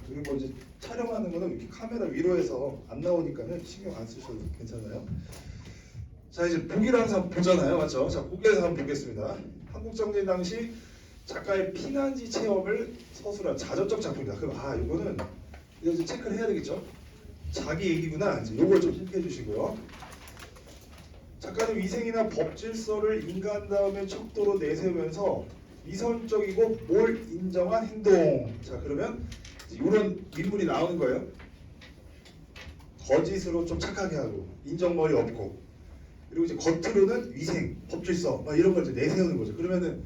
그리고 이제 촬영하는 거는 이렇게 카메라 위로 해서 안 나오니까는 신경 안 쓰셔도 괜찮아요. 자, 이제 보기를 항상 보잖아요, 맞죠? 자, 보기에서 한번 보겠습니다. 한국정년 당시 작가의 피난지 체험을 서술한 자전적 작품이다. 그럼 이거는 이거 이제 체크를 해야 되겠죠? 자기 얘기구나. 이제 요걸 좀 체크해 주시고요. 작가는 위생이나 법 질서를 인간다움의 척도로 내세우면서 위선적이고 뭘 인정한 행동. 자, 그러면 이런 인물이 나오는 거예요. 거짓으로 좀 착하게 하고 인정머리 없고, 그리고 이제 겉으로는 위생, 법 질서 막 이런 걸 이제 내세우는 거죠. 그러면은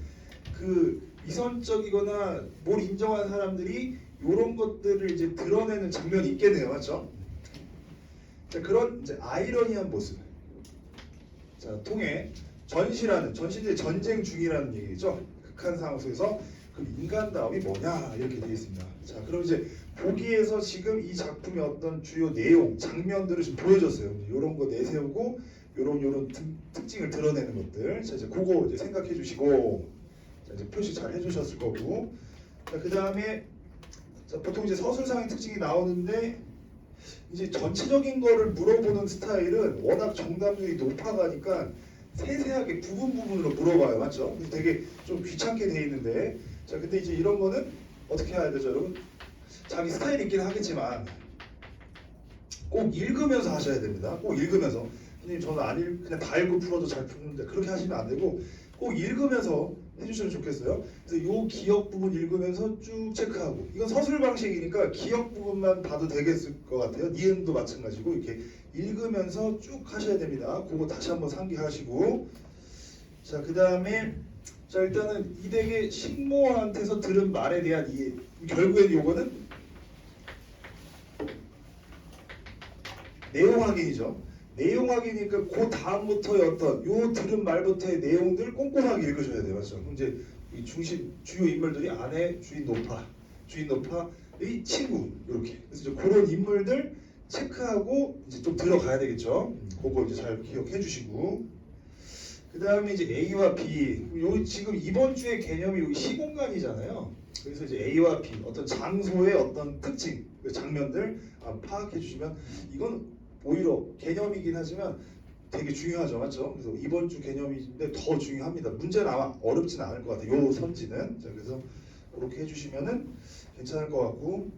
그 위선적이거나 뭘 인정한 사람들이 이런 것들을 이제 드러내는 장면이 있겠네요, 맞죠? 자, 그런 이제 아이러니한 모습. 자, 통해 전시는 전쟁 중이라는 얘기죠. 극한 상황 속에서 그럼 인간다움이 뭐냐 이렇게 되어 있습니다. 자, 그럼 이제 보기에서 지금 이 작품의 어떤 주요 내용, 장면들을 지금 보여줬어요. 이런 거 내세우고 요런 특징을 드러내는 것들. 자, 이제 그거 이제 생각해 주시고, 자, 이제 표시 잘 해주셨을 거고. 자, 그 다음에 보통 이제 서술상의 특징이 나오는데, 이제 전체적인 거를 물어보는 스타일은 워낙 정답률이 높아가니까 세세하게 부분으로 물어봐요, 맞죠? 그래서 되게 좀 귀찮게 돼 있는데, 자, 근데 이제 이런 거는 어떻게 해야 되죠, 여러분? 자기 스타일이 있긴 하겠지만 꼭 읽으면서 하셔야 됩니다. 꼭 읽으면서. 선생님, 저는 그냥 다 읽고 풀어도 잘 푸는데, 그렇게 하시면 안 되고 꼭 읽으면서 해주시면 좋겠어요. 그래서 요 기억 부분 읽으면서 쭉 체크하고, 이건 서술 방식이니까 기억 부분만 봐도 되겠을 것 같아요. 니은도 마찬가지고 이렇게 읽으면서 쭉 하셔야 됩니다. 그거 다시 한번 상기하시고, 자, 그 다음에 자, 일단은 이 댁의 식모한테서 들은 말에 대한 이해. 결국엔 요거는 내용 확인이죠. 내용 확인이니까 그 다음부터의 어떤 요 들은 말부터의 내용들 꼼꼼하게 읽으셔야 돼요. 맞죠? 그럼 이제 이 중심 주요 인물들이 아내 주인 노파의 친구 이렇게. 그래서 이제 그런 인물들 체크하고 이제 좀 들어가야 되겠죠. 그거 이제 잘 기억해 주시고. 그 다음에 이제 A와 B. 요 지금 이번 주의 개념이 여기 시공간이잖아요. 그래서 이제 A와 B 어떤 장소의 어떤 특징, 그 장면들 파악해 주시면, 이건 오히려 개념이긴 하지만 되게 중요하죠, 맞죠? 그래서 이번 주 개념인데 더 중요합니다. 문제는 아마 어렵진 않을 것 같아요. 요 선지는. 자, 그래서 그렇게 해주시면은 괜찮을 것 같고.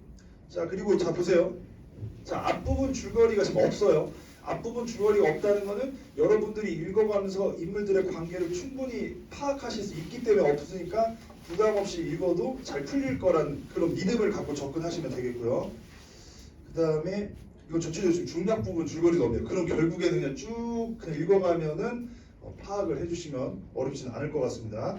자, 그리고 자 보세요. 자, 앞부분 줄거리가 지금 없어요. 앞부분 줄거리가 없다는 거는 여러분들이 읽어가면서 인물들의 관계를 충분히 파악하실 수 있기 때문에 없으니까 부담 없이 읽어도 잘 풀릴 거란 그런 믿음을 갖고 접근하시면 되겠고요. 그 다음에 이건 전체적으로 지금 중략 부분 줄거리가 없네요. 그럼 결국에는 그냥 쭉 그냥 읽어가면은 파악을 해주시면 어렵지는 않을 것 같습니다.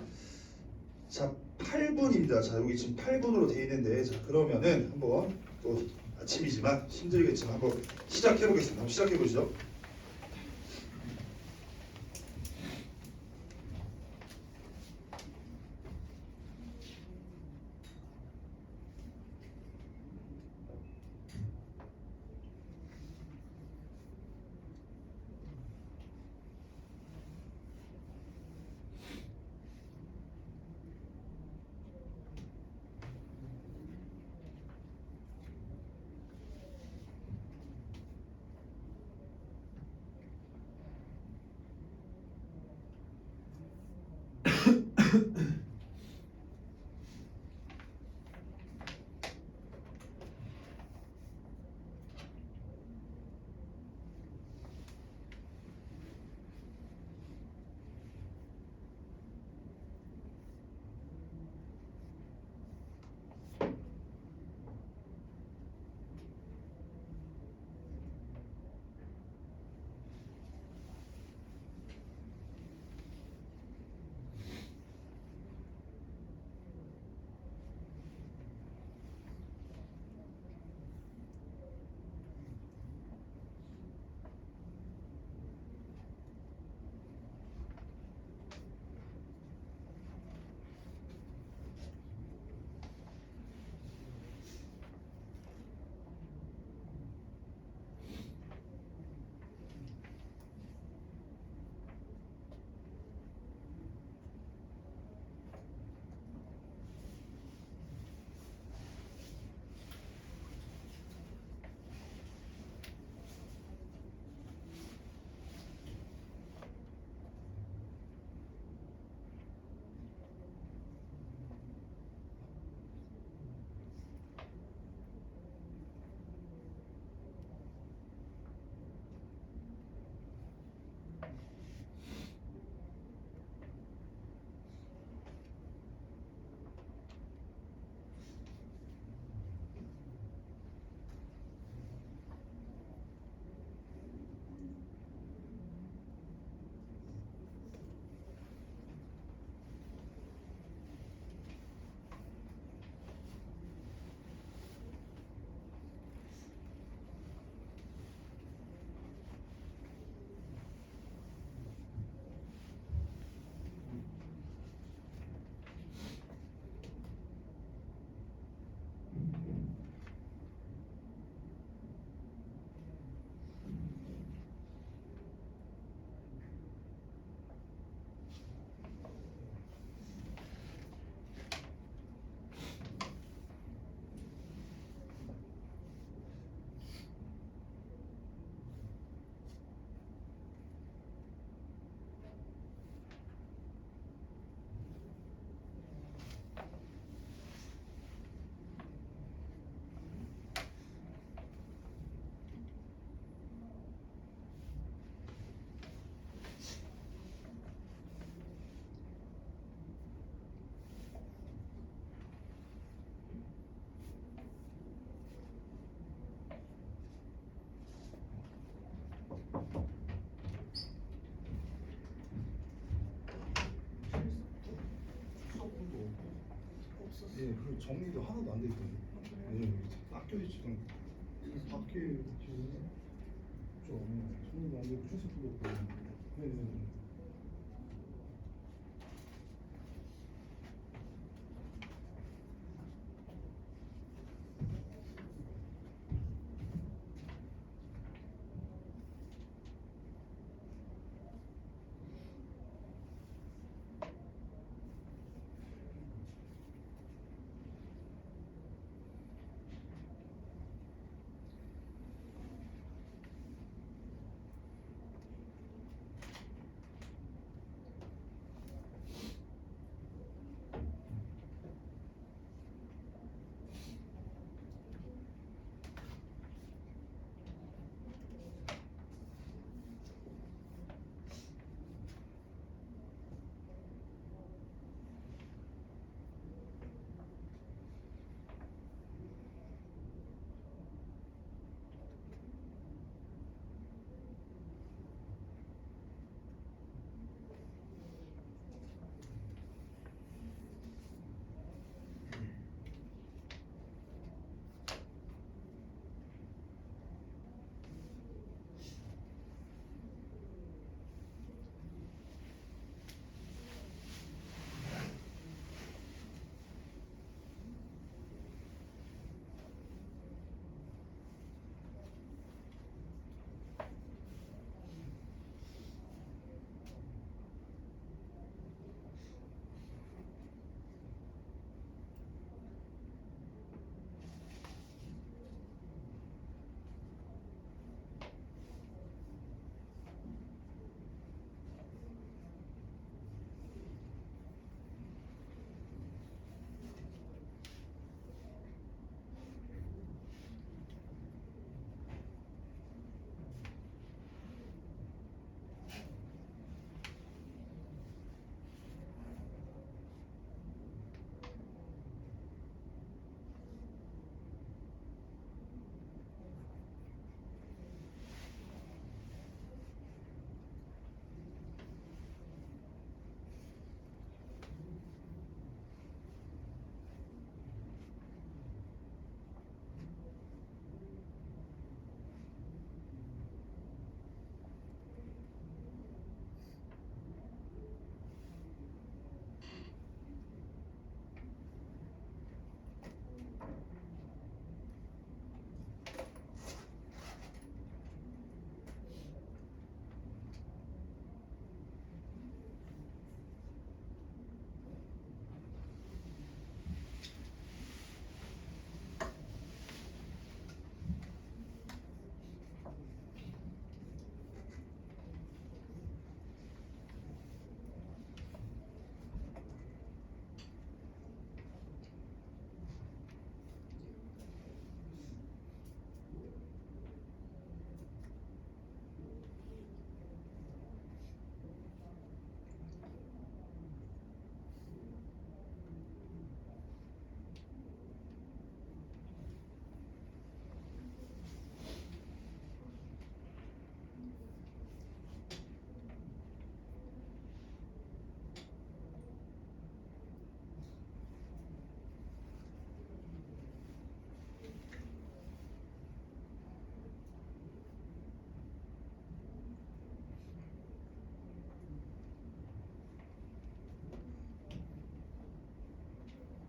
자, 8분입니다. 자, 여기 지금 8분으로 되어 있는데, 자, 그러면은 한번 또 아침이지만 힘들겠지만 한번 시작해 보겠습니다. 한번 시작해 보시죠. 예, 그리고 정리도 하나도 안 돼 있던데. 예, 딱 껴있지. 밖에 지금 정리도 안 되고 출석도 없고. 네, 네, 네.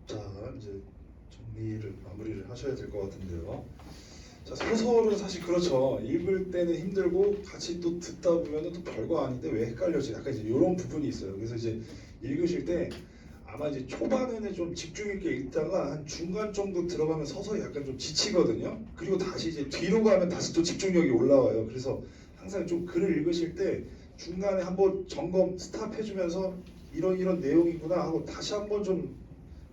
자, 이제 정리를 마무리를 하셔야 될 것 같은데요. 자, 소설은 사실 그렇죠. 읽을 때는 힘들고 같이 또 듣다 보면은 또 별거 아닌데 왜 헷갈려지? 약간 이제 이런 부분이 있어요. 그래서 이제 읽으실 때 아마 이제 초반에는 좀 집중 있게 읽다가 한 중간 정도 들어가면 서서히 약간 좀 지치거든요. 그리고 다시 이제 뒤로 가면 다시 또 집중력이 올라와요. 그래서 항상 좀 글을 읽으실 때 중간에 한번 점검 스탑 해주면서 이런 내용이구나 하고 다시 한번 좀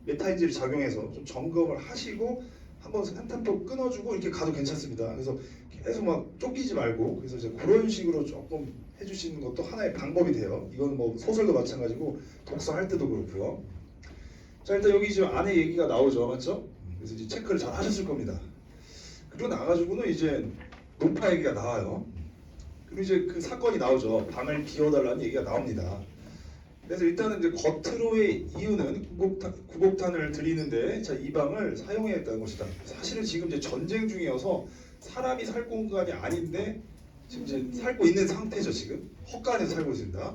메타인지를 작용해서 좀 점검을 하시고 한번 한 템포 끊어주고 이렇게 가도 괜찮습니다. 그래서 계속 막 쫓기지 말고 그래서 이제 그런 식으로 조금 해주시는 것도 하나의 방법이 돼요. 이건 뭐 소설도 마찬가지고 독서할 때도 그렇고요. 자, 일단 여기 지금 안에 얘기가 나오죠, 맞죠? 그래서 이제 체크를 잘 하셨을 겁니다. 그리고 나가지고는 이제 노파 얘기가 나와요. 그리고 이제 그 사건이 나오죠. 방을 비워달라는 얘기가 나옵니다. 그래서 일단은 이제 겉으로의 이유는 구곡탄을 드리는데 자, 이 방을 사용해야겠다는 것이다. 사실은 지금 이제 전쟁 중이어서 사람이 살 공간이 아닌데 지금 이제 살고 있는 상태죠. 지금 헛간에서 살고 있습니다.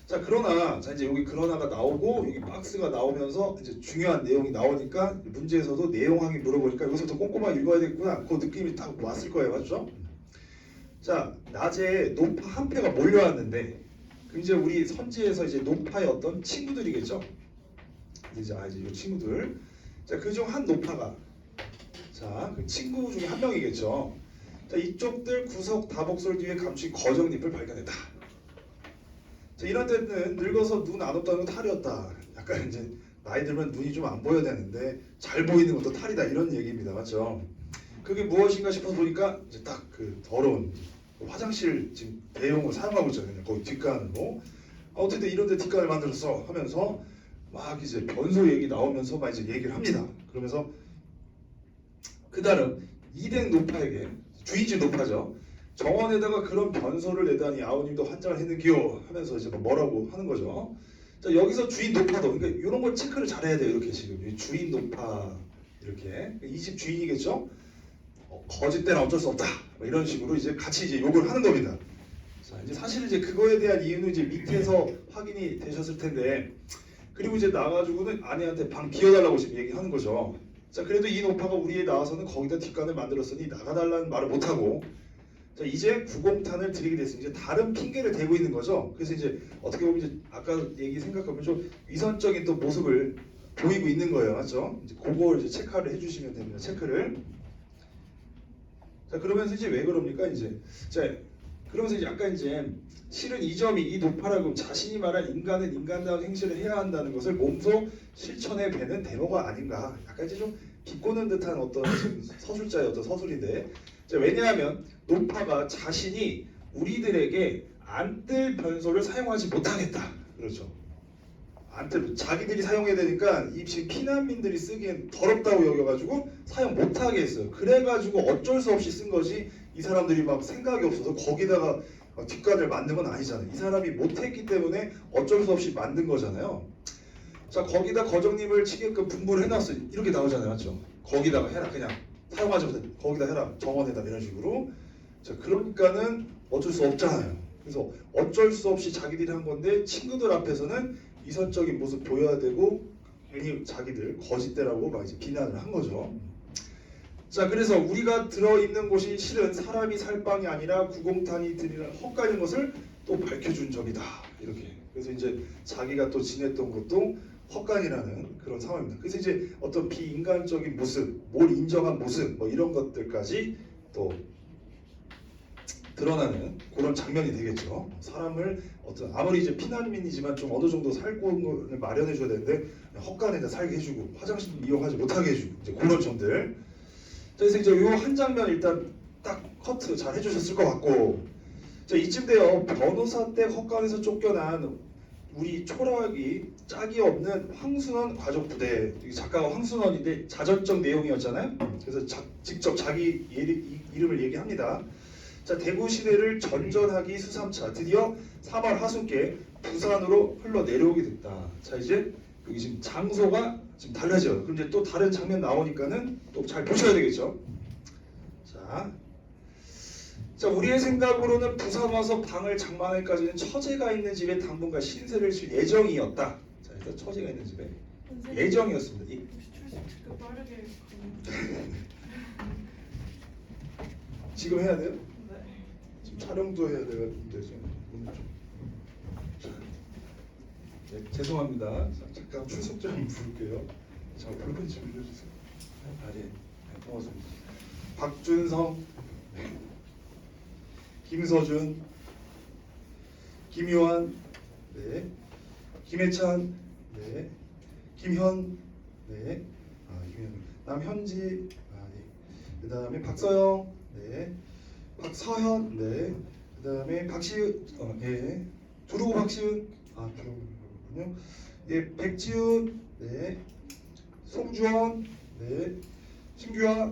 자, 그러나 자 이제 여기 그러나가 나오고 여기 박스가 나오면서 이제 중요한 내용이 나오니까 문제에서도 내용 항이 물어보니까 여기서부터 꼼꼼하게 읽어야 되겠구나. 그 느낌이 딱 왔을 거예요, 맞죠? 자, 낮에 노파 한 패가 몰려왔는데 그럼 이제 우리 선지에서 이제 노파의 어떤 친구들이겠죠? 이제 이 친구들. 자, 그중 한 노파가 자, 그 친구 중에 한 명이겠죠. 자, 이쪽들 구석 다복솔 뒤에 감춘 거정잎을 발견했다. 자, 이런 때는 늙어서 눈 안 없다는 건 탈이었다. 약간 이제 나이 들면 눈이 좀 안 보여야 되는데 잘 보이는 것도 탈이다 이런 얘기입니다. 맞죠? 그게 무엇인가 싶어서 보니까 이제 딱 그 더러운 화장실 지금 대용을 사용하고 있잖아요. 거기 뒷간으로. 어쨌든 이런 데 뒷간을 만들었어 하면서 막 이제 변소 얘기 나오면서 막 이제 얘기를 합니다. 그러면서 그다음 이댁 노파에게 주인집 노파죠. 정원에다가 그런 변소를 내다니 아우님도 환장을 했는기요 하면서 이제 뭐라고 하는 거죠. 자, 여기서 주인 노파도 그러니까 이런 걸 체크를 잘해야 돼요. 이렇게 지금 주인 노파 이렇게 이 집 주인이겠죠. 거짓된 어쩔 수 없다. 뭐 이런 식으로 이제 같이 이제 욕을 하는 겁니다. 자, 이제 사실 이제 그거에 대한 이유는 이제 밑에서 확인이 되셨을 텐데 그리고 이제 나가지고는 아내한테 방 비워달라고 지금 얘기하는 거죠. 자, 그래도 이 노파가 우리에 나와서는 거기다 뒷간을 만들었으니 나가달라는 말을 못하고 자, 이제 구공탄을 드리게 됐습니다. 이제 다른 핑계를 대고 있는 거죠. 그래서 이제 어떻게 보면 이제 아까 얘기 생각하면 좀 위선적인 또 모습을 보이고 있는 거예요. 맞죠? 이제 그걸 이제 체크를 해주시면 됩니다. 체크를. 자, 그러면서 이제 왜 그럽니까? 이제 자, 그러면서 이제 약간 이제 실은 이 점이 이 노파라고 자신이 말한 인간은 인간다운 행실을 해야 한다는 것을 몸소 실천해 배는 데모가 아닌가. 약간 이제 좀 비꼬는 듯한 어떤 서술자의 어떤 서술인데 자, 왜냐하면 노파가 자신이 우리들에게 안뜰 변소를 사용하지 못하겠다. 그렇죠. 안뜰 자기들이 사용해야 되니까 이 지금 피난민들이 쓰기엔 더럽다고 여겨가지고 사용 못하게 했어요. 그래가지고 어쩔 수 없이 쓴 거지 이 사람들이 막 생각이 없어서 거기다가 뒷간을 만든 건 아니잖아요. 이 사람이 못했기 때문에 어쩔 수 없이 만든 거잖아요. 자, 거기다 거정님을 치게끔 분부를 해놨어요. 이렇게 나오잖아요. 맞죠? 거기다가 해라. 그냥 사용하지 못해. 거기다 해라. 정원에다 이런 식으로. 자, 그러니까는 어쩔 수 없잖아요. 그래서 어쩔 수 없이 자기들이 한 건데 친구들 앞에서는 이선적인 모습 보여야 되고 괜히 자기들 거짓대라고 막 이제 비난을 한 거죠. 자, 그래서 우리가 들어있는 곳이 실은 사람이 살 방이 아니라 구공탄이 드리는 헛간인 것을 또 밝혀준 점이다. 이렇게. 그래서 이제 자기가 또 지냈던 것도 헛간이라는 그런 상황입니다. 그래서 이제 어떤 비인간적인 모습, 뭘 인정한 모습, 뭐 이런 것들까지 또 드러나는 그런 장면이 되겠죠. 사람을 어떤 아무리 이제 피난민이지만 좀 어느 정도 살고를 마련해 줘야 되는데 헛간에다 살게 해주고 화장실 이용하지 못하게 해주고 이제 그런 점들. 그래서 이제 요 한 장면 일단 딱 커트 잘 해주셨을 것 같고 자, 이쯤 돼요. 변호사 때 헛간에서 쫓겨난 우리 초라하기 짝이 없는 황순원 가족 부대. 작가가 황순원인데 자전적 내용이었잖아요. 그래서 직접 자기 이름을 얘기합니다. 자, 대구 시내를 전전하기 수삼차 드디어 3월 하순께 부산으로 흘러 내려오게 됐다. 자, 이제 여기 지금 장소가 지금 달라져요. 그럼 이제 또 다른 장면 나오니까는 또 잘 보셔야 되겠죠. 자, 우리의 생각으로는 부산 와서 방을 장만할까지는 처제가 있는 집에 당분간 신세를 질 예정이었다. 자, 일단 처제가 있는 집에 예정이었습니다. 그 빠르게 지금 해야 돼요? 네. 지금 촬영도 해야 되는데 오늘 좀. 네, 죄송합니다. 자, 잠깐 출석 좀 부를게요. 자, 불펜 좀 빌려주세요. 네, 고맙습니다. 박준성, 네. 김서준, 김요한, 네. 김혜찬, 네. 김현, 네. 김현. 남현지, 네. 그 다음에 박서영, 네. 박서현, 네. 그 다음에 박시은, 네. 두루고 박시은, 두루고군요. 예, 백지훈, 네. 송주원, 네. 신규아,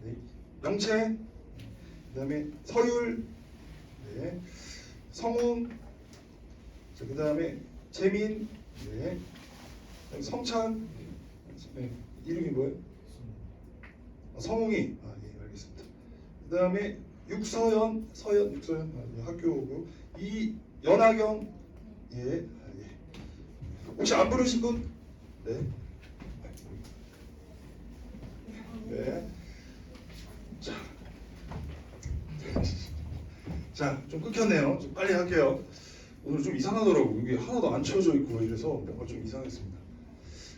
네. 영채, 그 다음에 서율, 네. 성웅, 그 다음에 재민, 네. 성찬, 네. 이름이 뭐예요? 성웅이, 예, 알겠습니다. 그 다음에 육서연, 육서연, 예, 학교고 이 연하경, 예, 예. 혹시 안 부르신 분? 네. 네. 자, 좀 끊겼네요. 좀 빨리 할게요. 오늘 좀 이상하더라고. 이게 하나도 안 채워져 있고 이래서 뭔가 좀 이상했습니다.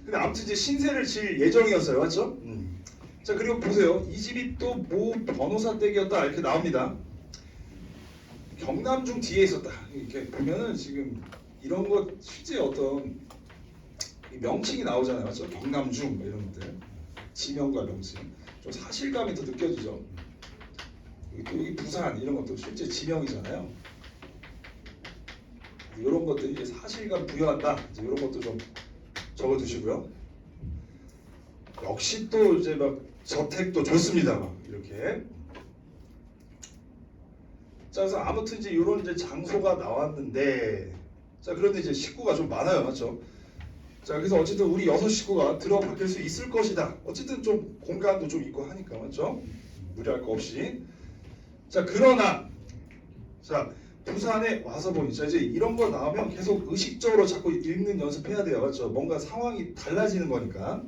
근데 아무튼 이제 신세를 질 예정이었어요, 맞죠? 자, 그리고 보세요. 이 집이 또 모 변호사 댁이었다 이렇게 나옵니다. 경남중 뒤에 있었다. 이렇게 보면은 지금 이런 것 실제 어떤 명칭이 나오잖아요, 맞죠? 경남중 뭐 이런 것들, 지명과 명칭, 좀 사실감이 더 느껴지죠. 여기 부산 이런 것도 실제 지명이잖아요. 이런 것들이 이제 사실감 부여한다. 이제 이런 것도 좀 적어두시고요. 역시 또 이제 막 저택도 좋습니다. 막 이렇게. 자, 그래서 아무튼 이제 이런 이제 장소가 나왔는데, 자, 그런데 이제 식구가 좀 많아요, 맞죠? 자, 그래서 어쨌든 우리 6식구가 들어박힐 수 있을 것이다. 어쨌든 좀 공간도 좀 있고 하니까, 맞죠? 무리할 거 없이. 자, 그러나, 자, 부산에 와서 보니, 자, 이제 이런 거 나오면 계속 의식적으로 자꾸 읽는 연습해야 돼요, 맞죠? 뭔가 상황이 달라지는 거니까.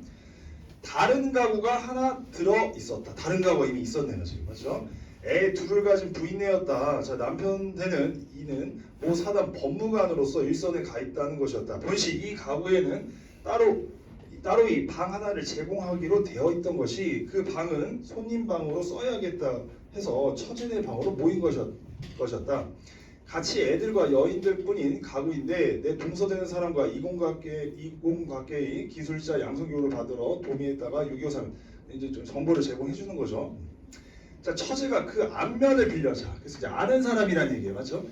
다른 가구가 하나 들어 있었다. 다른 가구가 이미 있었네요, 지금, 맞죠? 애 둘을 가진 부인네였다. 자, 남편 되는 이는 모 사단 법무관으로서 일선에 가 있다는 것이었다. 본시 이 가구에는 따로 이 방 하나를 제공하기로 되어 있던 것이 그 방은 손님 방으로 써야겠다 해서 처제네 방으로 모인 것이었다. 같이 애들과 여인들 뿐인 가구인데 내 동서되는 사람과 이공각계의 기술자 양성교육을 받으러 도미에다가 6.25 이제 좀 정보를 제공해 주는 거죠. 자, 처제가 그 안면을 빌려자. 그래서 이제 아는 사람이란 얘기예요, 맞죠?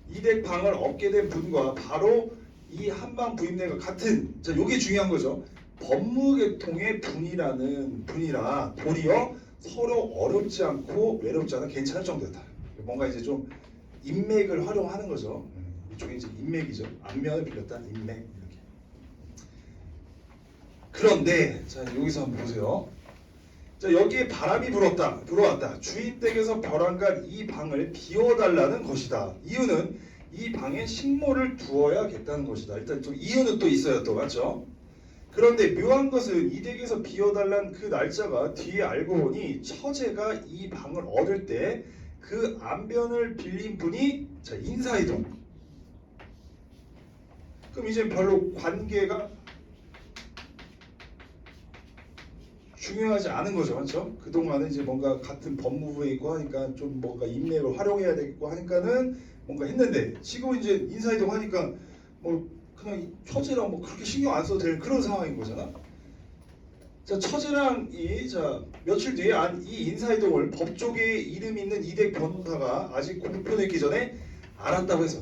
이댁 방을 얻게 된 분과 바로 이 한방 부임대가 같은. 자, 요게 중요한 거죠. 법무계통의 분이라 도리어 서로 어렵지 않고 외롭지 않아 괜찮을 정도였다. 뭔가 이제 좀 인맥을 활용하는 거죠. 이쪽에 이제 인맥이죠. 안면을 빌렸다. 인맥 이렇게. 그런데 자, 여기서 한번 보세요. 자, 여기에 바람이 불어왔다. 주인 댁에서 벼랑간 이 방을 비워달라는 것이다. 이유는 이 방에 식모를 두어야겠다는 것이다. 일단 좀 이유는 또 있어요, 또 맞죠? 그런데 묘한 것은 이 댁에서 비워달란 그 날짜가 뒤에 알고 보니 처제가 이 방을 얻을 때 그 안변을 빌린 분이 자, 인사이동. 그럼 이제 별로 관계가 중요하지 않은 거죠, 맞죠? 그동안은 이제 뭔가 같은 법무부에 있고 하니까 좀 뭔가 인맥을 활용해야 되겠고 하니까는 뭔가 했는데 지금 이제 인사이동 하니까 뭐 그냥 처제랑 뭐 그렇게 신경 안 써도 될 그런 상황인 거잖아. 자, 처제랑 며칠 뒤에 이 인사이동을 법조계에 이름 있는 이댁 변호사가 아직 공표냈기 전에 알았다고 해서.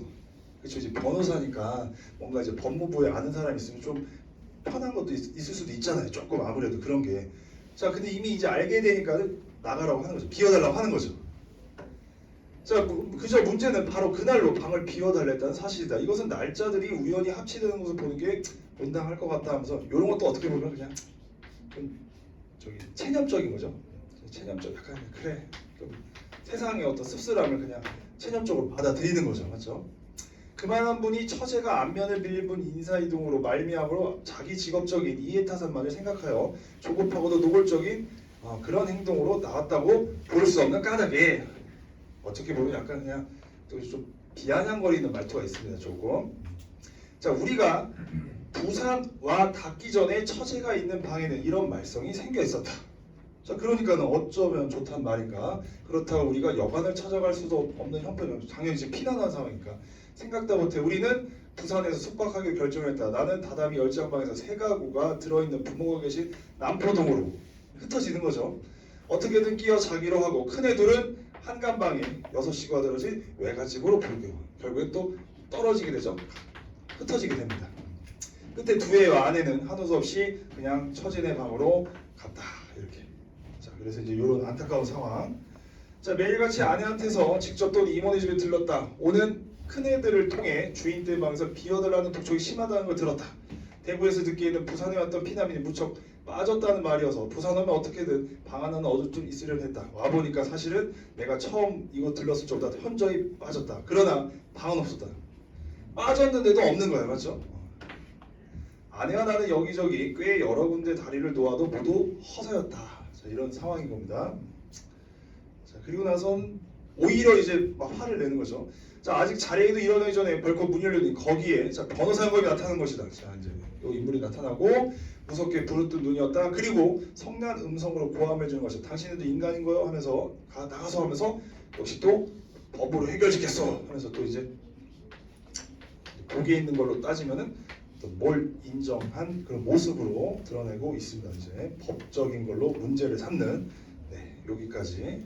그렇죠, 이제 변호사니까 뭔가 이제 법무부에 아는 사람이 있으면 좀 편한 것도 있을 수도 있잖아요. 조금 아무래도 그런 게. 자, 근데 이미 이제 알게 되니까 나가라고 하는 거죠. 비워달라고 하는 거죠. 자, 그저 문제는 바로 그날로 방을 비워달랬다는 사실이다. 이것은 날짜들이 우연히 합치되는 것을 보는 게 온당할 것 같다 하면서 이런 것도 어떻게 보면 그냥 좀 체념적인 거죠. 체념적, 약간 그래. 좀 세상의 어떤 씁쓸함을 그냥 체념적으로 받아들이는 거죠, 맞죠? 그만한 분이 처제가 안면을 빌린 분 인사이동으로 말미암으로 자기 직업적인 이해타산만을 생각하여 조급하고도 노골적인 그런 행동으로 나왔다고 볼 수 없는 까닭에 어떻게 보면 약간 그냥 좀 비아냥거리는 말투가 있습니다. 조금. 자, 우리가 부산와 닿기 전에 처제가 있는 방에는 이런 말썽이 생겨 있었다. 자, 그러니까는 어쩌면 좋단 말인가. 그렇다고 우리가 여관을 찾아갈 수도 없는 형편이 당연히 이제 피난한 상황이니까. 생각도 못해. 우리는 부산에서 숙박하기로 결정했다. 나는 다다미 열장방에서 세 가구가 들어있는 부모가 계신 남포동으로 흩어지는 거죠. 어떻게든 끼어 자기로 하고 큰애 둘은 한간방에 6식구가 들어진 외갓집으로 결국엔 또 떨어지게 되죠. 흩어지게 됩니다. 끝에 두 애와 아내는 한우 없이 그냥 처제네 방으로 갔다. 이렇게. 자, 그래서 이제 이런 안타까운 상황. 자, 매일같이 아내한테서 직접 또 이모네 집에 들렀다. 오는 큰애들을 통해 주인 때 방에서 비어달라는 독촉이 심하다는 걸 들었다. 대구에서 듣기에는 부산에 왔던 피난민이 무척 빠졌다는 말이어서 부산 오면 어떻게든 방 하나는 얻을 수 있으려 했다. 와보니까 사실은 내가 처음 이거 들렀을 적보다 현저히 빠졌다. 그러나 방은 없었다. 빠졌는데도 없는 거야, 맞죠? 아내와 나는 여기저기 꽤 여러 군데 다리를 놓아도 모두 허사였다. 자, 이런 상황인 겁니다. 자, 그리고 나선 오히려 이제 막 화를 내는 거죠. 자, 아직 자리에도 일어나기 전에 벌컥 문이 열리니 거기에 자, 변호사 형법이 나타나는 것이다. 자, 이제 이 인물이 나타나고 무섭게 부르뜬 눈이었다. 그리고 성난 음성으로 고함해 주는 것이다. 당신도 인간인 거요? 하면서 나가서 하면서 역시 또 법으로 해결짓겠어 하면서 또 이제 거기에 있는 걸로 따지면은 또 뭘 인정한 그런 모습으로 드러내고 있습니다. 이제 법적인 걸로 문제를 삼는 여기까지.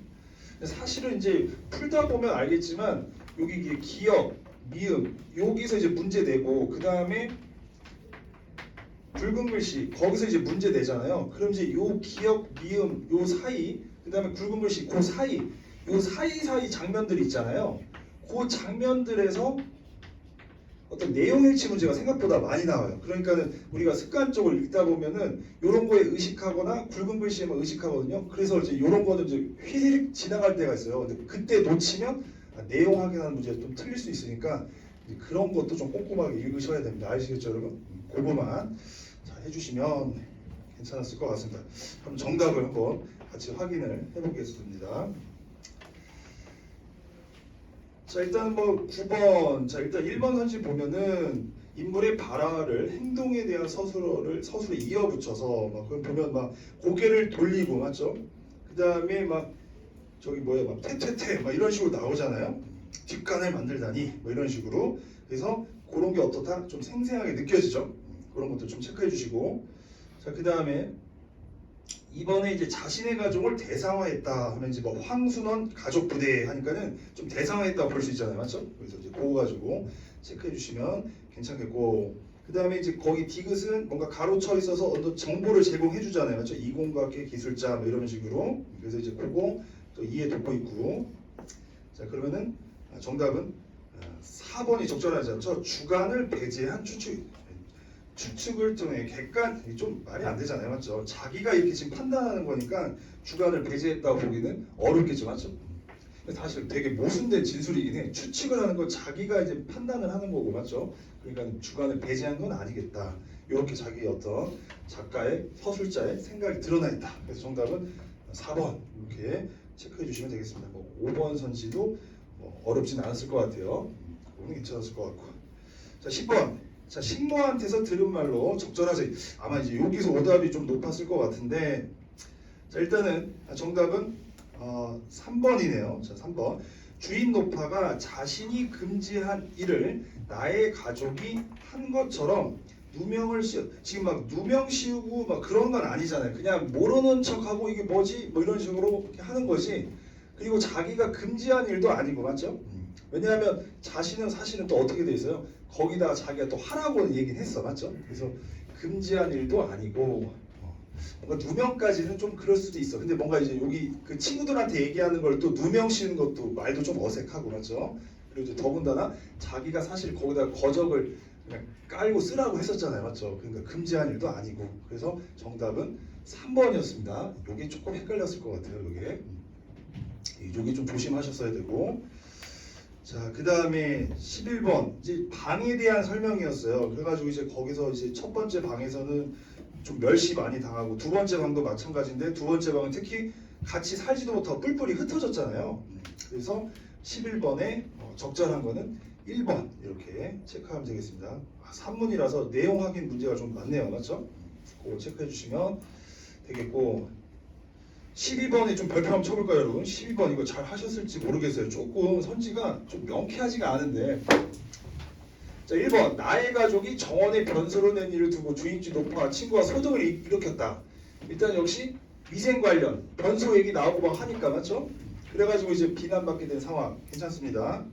사실은 이제 풀다 보면 알겠지만 여기 이게 기역, 미음 여기서 이제 문제 내고 그 다음에 굵은 글씨 거기서 이제 문제 내잖아요. 그럼 이제 요 기역, 미음 요 사이 그 다음에 굵은 글씨 그 사이 요 사이 장면들이 있잖아요. 그 장면들에서 어떤 내용일치 문제가 생각보다 많이 나와요. 그러니까는 우리가 습관적으로 읽다 보면은 이런 거에 의식하거나 굵은 글씨에만 의식하거든요. 그래서 이제 이런 거는 이제 휘리릭 지나갈 때가 있어요. 근데 그때 놓치면 내용 확인하는 문제가 좀 틀릴 수 있으니까 그런 것도 좀 꼼꼼하게 읽으셔야 됩니다. 아시겠죠, 여러분? 그거만 잘 해주시면 괜찮았을 것 같습니다. 그럼 정답을 한번 같이 확인을 해보겠습니다. 자, 일단 뭐 9번. 자, 일단 1번 선지 보면은 인물의 발화를 행동에 대한 서술에 이어붙여서 막 그걸 보면 막 고개를 돌리고 맞죠? 그다음에 막 저기 뭐야 막 퇴퇴퇴 막 이런 식으로 나오잖아요. 뒷간을 만들다니 뭐 이런 식으로. 그래서 그런 게 어떻다? 좀 생생하게 느껴지죠. 그런 것도 좀 체크해 주시고. 자, 그다음에 이번에 이제 자신의 가족을 대상화했다 하면 이제 뭐 황순원 가족 부대 하니까는 좀 대상화했다고 볼 수 있잖아요, 맞죠? 그래서 이제 그거 가지고 체크해 주시면 괜찮겠고, 그 다음에 이제 거기 디귿은 뭔가 가로쳐 있어서 어떤 정보를 제공해 주잖아요, 맞죠? 이공각계 기술자 뭐 이런 식으로. 그래서 이제 그거 또 이해 돕고 있고. 자, 그러면은 정답은 4번이 적절하지 않죠? 주관을 배제한 추측을 통해 객관 좀 말이 안 되잖아요, 맞죠? 자기가 이렇게 지금 판단하는 거니까 주관을 배제했다고 보기는 어렵겠죠, 맞죠? 사실 되게 모순된 진술이긴 해. 추측을 하는 건 자기가 이제 판단을 하는 거고, 맞죠? 그러니까 주관을 배제한 건 아니겠다. 이렇게 자기 어떤 작가의 서술자의 생각이 드러나 있다. 그래서 정답은 4번 이렇게 체크해 주시면 되겠습니다. 뭐 5번 선지도 뭐 어렵진 않았을 것 같아요. 그거는 괜찮았을 것 같고. 자, 10번. 자, 식모한테서 들은 말로 적절하지. 아마 이제 여기서 오답이 좀 높았을 것 같은데, 자, 일단은 정답은 3번이네요. 자, 3번. 주인 노파가 자신이 금지한 일을 나의 가족이 한 것처럼 누명을 지금 막 누명 씌우고 막 그런 건 아니잖아요. 그냥 모르는 척하고 이게 뭐지? 뭐 이런 식으로 이렇게 하는 거지. 그리고 자기가 금지한 일도 아니고, 맞죠? 왜냐하면 자신은 사실은 또 어떻게 돼 있어요? 거기다 자기가 또 하라고 얘기는 했어, 맞죠? 그래서 금지한 일도 아니고 뭔가 누명까지는 좀 그럴 수도 있어. 근데 뭔가 이제 여기 그 친구들한테 얘기하는 걸 또 누명 씌우는 것도 말도 좀 어색하고, 맞죠? 그리고 이제 더군다나 자기가 사실 거기다 거적을 그냥 깔고 쓰라고 했었잖아요, 맞죠? 그러니까 금지한 일도 아니고. 그래서 정답은 3번이었습니다. 이게 조금 헷갈렸을 것 같아요, 이게. 이게 좀 조심하셨어야 되고. 자, 그 다음에 11번 이제 방에 대한 설명이었어요. 그래가지고 이제 거기서 이제 첫 번째 방에서는 좀 멸시 많이 당하고 두 번째 방도 마찬가지인데 두 번째 방은 특히 같이 살지도 못하고 뿔뿔이 흩어졌잖아요. 그래서 11번에 적절한 거는 1번 이렇게 체크하면 되겠습니다. 산문이라서 내용 확인 문제가 좀 많네요, 맞죠? 그거 체크해 주시면 되겠고. 12번에 좀 별표 한번 쳐볼까요, 여러분? 12번 이거 잘 하셨을지 모르겠어요. 조금 선지가 좀 명쾌하지가 않은데. 자, 1번. 나의 가족이 정원에 변소로 낸 일을 두고 주인지 노파 친구와 소동을 일으켰다. 일단 역시 위생 관련 변소 얘기 나오고 막 하니까, 맞죠? 그래가지고 이제 비난받게 된 상황. 괜찮습니다.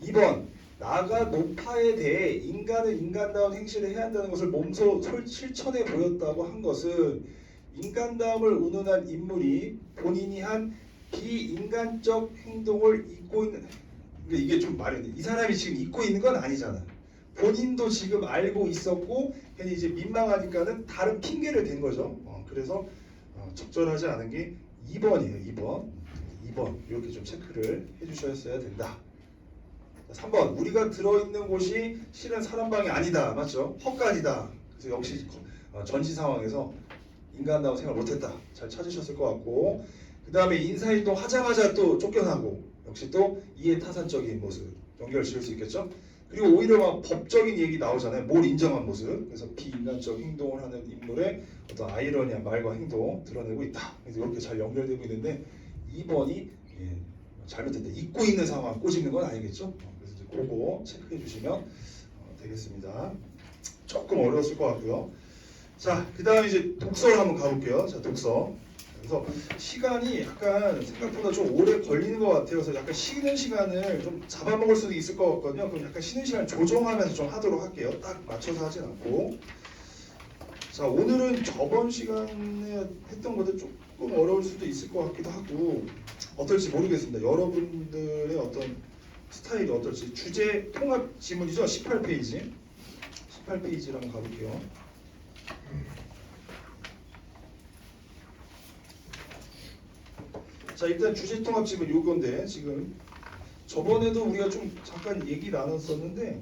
2번. 나가 노파에 대해 인간은 인간다운 행실을 해야 한다는 것을 몸소 실천해 보였다고 한 것은 인간다움을 운운한 인물이 본인이 한 비인간적 행동을 잊고 있는 그러니까 이게 좀 말이 안 돼. 이 사람이 지금 잊고 있는 건 아니잖아. 본인도 지금 알고 있었고 괜히 이제 민망하니까는 다른 핑계를 댄 거죠. 그래서 적절하지 않은 게 2번이에요. 2번. 2번 이렇게 좀 체크를 해주셨어야 된다. 3번 우리가 들어있는 곳이 실은 사람 방이 아니다. 맞죠? 헛간이다. 그래서 역시 전시 상황에서 인간다운 생각 못했다. 잘 찾으셨을 것 같고 그 다음에 인사이동 하자마자 또 쫓겨나고 역시 또 이해타산적인 모습 연결 지을 수 있겠죠. 그리고 오히려 막 법적인 얘기 나오잖아요. 뭘 인정한 모습. 그래서 비인간적 행동을 하는 인물의 어떤 아이러니한 말과 행동 드러내고 있다. 그래서 이렇게 잘 연결되고 있는데 2번이 잘못됐다. 잊고 있는 상황 꼬집는 건 아니겠죠. 그래서 이제 그거 체크해 주시면 되겠습니다. 조금 어려웠을 것 같고요. 자, 그 다음에 이제 독서를 한번 가볼게요. 자, 독서. 그래서 시간이 약간 생각보다 좀 오래 걸리는 것 같아요. 그래서 약간 쉬는 시간을 좀 잡아먹을 수도 있을 것 같거든요. 그럼 약간 쉬는 시간 조정하면서 좀 하도록 할게요. 딱 맞춰서 하진 않고. 자, 오늘은 저번 시간에 했던 것들 조금 어려울 수도 있을 것 같기도 하고 어떨지 모르겠습니다. 여러분들의 어떤 스타일이 어떨지. 주제 통합 지문이죠. 18페이지. 18페이지를 한번 가볼게요. 자, 일단 주제 통합 지문 요건데 지금 저번에도 우리가 좀 잠깐 얘기 나눴었는데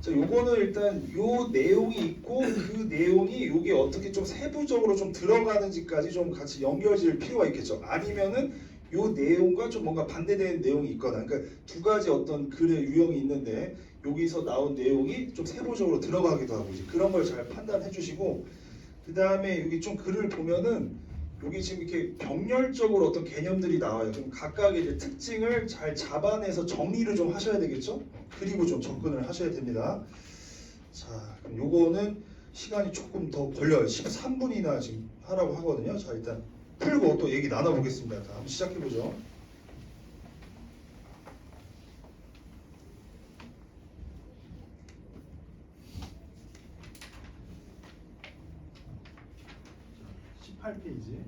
자, 요거는 일단 요 내용이 있고 그 내용이 요게 어떻게 좀 세부적으로 좀 들어가는지까지 좀 같이 연결 지을 필요가 있겠죠. 아니면은 요 내용과 좀 뭔가 반대되는 내용이 있거나 그러니까 두 가지 어떤 글의 유형이 있는데 여기서 나온 내용이 좀 세부적으로 들어가기도 하고 이제 그런 걸 잘 판단해 주시고 그 다음에 여기 좀 글을 보면은 여기 지금 이렇게 병렬적으로 어떤 개념들이 나와요. 그럼 각각의 이제 특징을 잘 잡아내서 정리를 좀 하셔야 되겠죠? 그리고 좀 접근을 하셔야 됩니다. 자, 그럼 요거는 시간이 조금 더 걸려요. 13분이나 지금 하라고 하거든요. 자, 일단 풀고 또 얘기 나눠보겠습니다. 다음 시작해보죠. 자, 18페이지.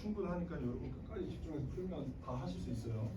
충분하니까 여러분 끝까지 집중해서 풀면 다 하실 수 있어요.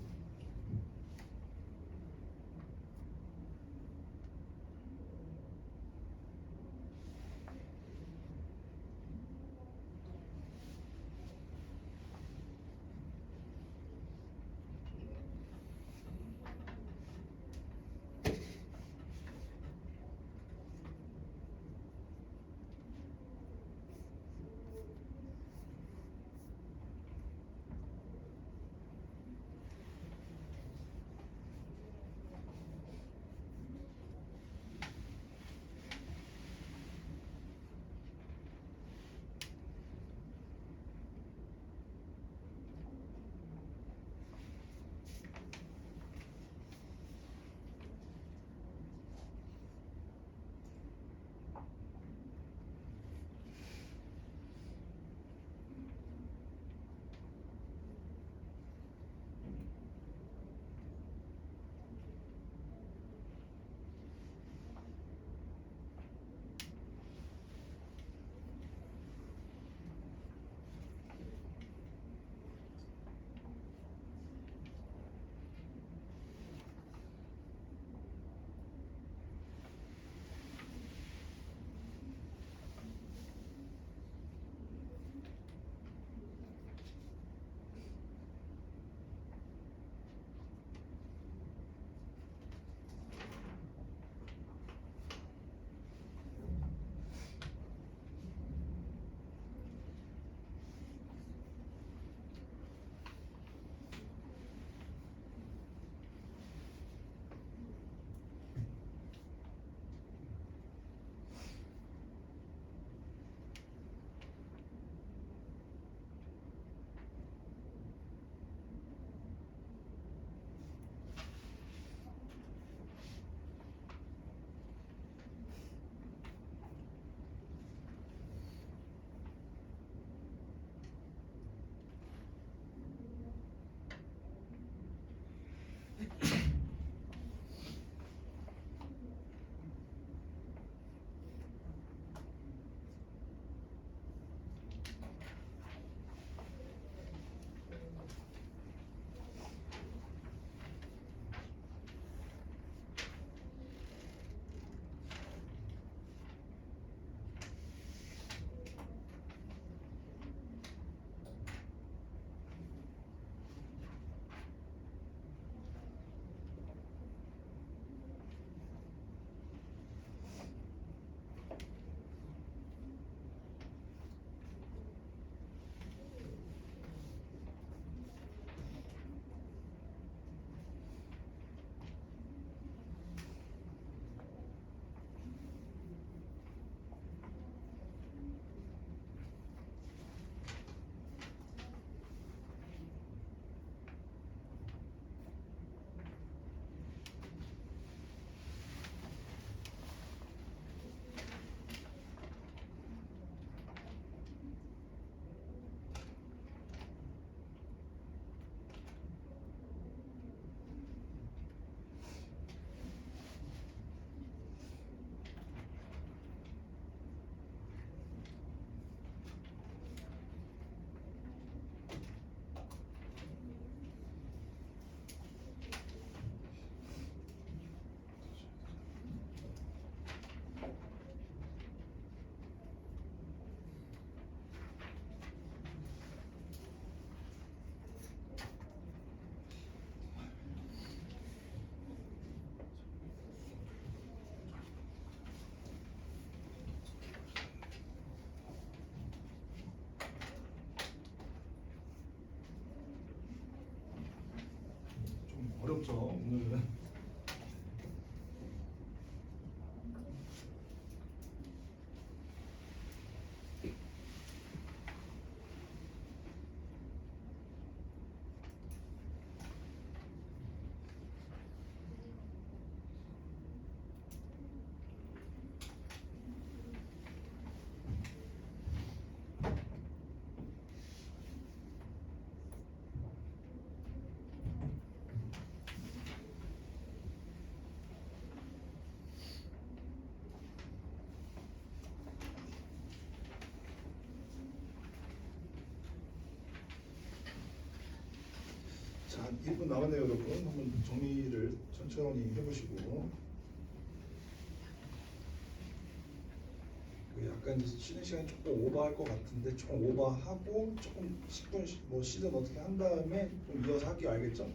자, 1분 남았네요, 여러분. 한번 정리를 천천히 해보시고. 약간 이제 쉬는 시간 조금 오버할 것 같은데 조금 오버하고 조금 10분 뭐 쉬든 어떻게 한 다음에 좀 이어서 할게요. 알겠죠?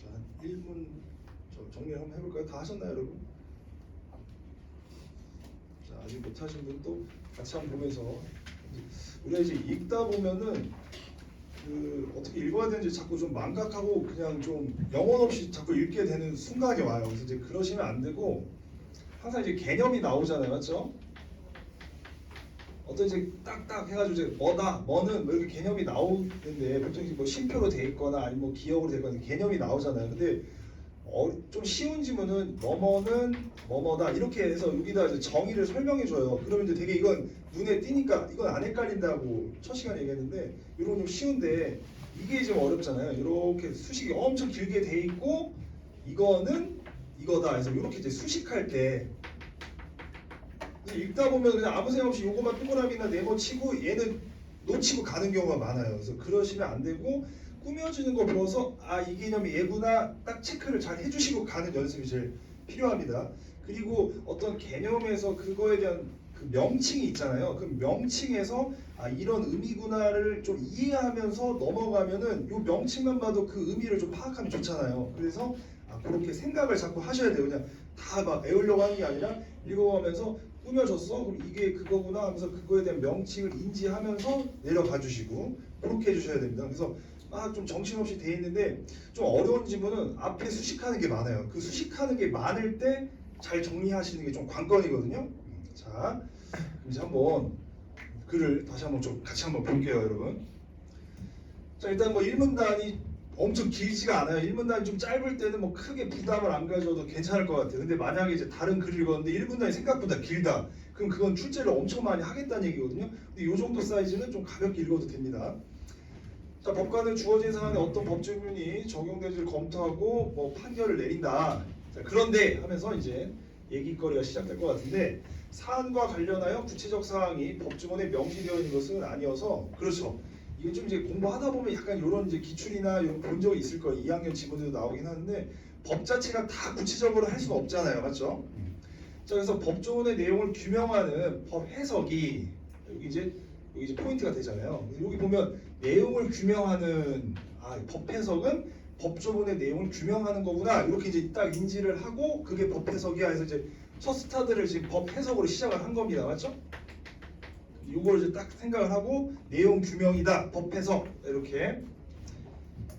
자, 한 1분 정리 한번 해볼까요? 다 하셨나요, 여러분? 자, 아직 못하신 분도 같이 한번 보면서 우리가 이제 읽다 보면은 그 어떻게 읽어야 되는지 자꾸 좀 망각하고 그냥 좀 영혼 없이 자꾸 읽게 되는 순간이 와요. 그래서 이제 그러시면 안 되고 항상 이제 개념이 나오잖아요, 맞죠? 어떤 이제 딱딱 해가지고 이제 뭐다, 뭐는 뭐 이렇게 개념이 나오는데 보통 이제 뭐 쉼표로 돼 있거나 아니면 뭐 기억으로 돼 있거나 개념이 나오잖아요. 근데 좀 쉬운 지문은 뭐뭐는 뭐뭐다 이렇게 해서 여기다 이제 정의를 설명해 줘요. 그러면 이제 되게 이건 눈에 띄니까 이건 안 헷갈린다고 첫 시간에 얘기했는데 이런 좀 쉬운데 이게 좀 어렵잖아요. 이렇게 수식이 엄청 길게 돼 있고 이거는 이거다 해서 이렇게 이제 수식할 때 읽다 보면 그냥 아무 생각 없이 요거만 동그라미나 네모치고 얘는 놓치고 가는 경우가 많아요. 그래서 그러시면 안 되고 꾸며주는 거 보고서 아, 이 개념이 얘구나 딱 체크를 잘 해주시고 가는 연습이 제일 필요합니다. 그리고 어떤 개념에서 그거에 대한 그 명칭이 있잖아요. 그 명칭에서 아, 이런 의미구나를 좀 이해하면서 넘어가면은 요 명칭만 봐도 그 의미를 좀 파악하면 좋잖아요. 그래서 아, 그렇게 생각을 자꾸 하셔야 돼요. 그냥 다 막 외우려고 하는 게 아니라 읽어가면서 꾸며졌어? 그럼 이게 그거구나 하면서 그거에 대한 명칭을 인지하면서 내려가 주시고 그렇게 해주셔야 됩니다. 그래서 막 좀 정신없이 돼 있는데 좀 어려운 지문은 앞에 수식하는 게 많아요. 그 수식하는 게 많을 때 잘 정리하시는 게 좀 관건이거든요. 자, 이제 한번 글을 다시 한번 좀 같이 한번 볼게요, 여러분. 자, 일단 뭐 1문단이 엄청 길지가 않아요. 1문단이 좀 짧을 때는 뭐 크게 부담을 안 가져도 괜찮을 것 같아요. 근데 만약에 이제 다른 글을 읽었는데 1문단이 생각보다 길다. 그럼 그건 출제를 엄청 많이 하겠다는 얘기거든요. 근데 이 정도 사이즈는 좀 가볍게 읽어도 됩니다. 자, 법관은 주어진 사안에 어떤 법조문이 적용되지를 검토하고 뭐 판결을 내린다. 자, 그런데 하면서 이제 얘기거리가 시작될 것 같은데 사안과 관련하여 구체적 사항이 법조문에 명시되어 있는 것은 아니어서 그렇죠. 이게 좀 이제 공부하다 보면 약간 이런 이제 기출이나 이런 본 적이 있을 거예요. 2학년 지문에도 나오긴 하는데 법 자체가 다 구체적으로 할 수는 없잖아요, 맞죠? 자, 그래서 법조문의 내용을 규명하는 법 해석이 여기 이제 포인트가 되잖아요. 여기 보면 내용을 규명하는 법 해석은 법조문의 내용을 규명하는 거구나 이렇게 이제 딱 인지를 하고 그게 법 해석이야 해서 이제 첫 스타트를 지금 법 해석으로 시작을 한 겁니다, 맞죠? 요걸 이제 딱 생각을 하고 내용 규명이다 법 해석 이렇게.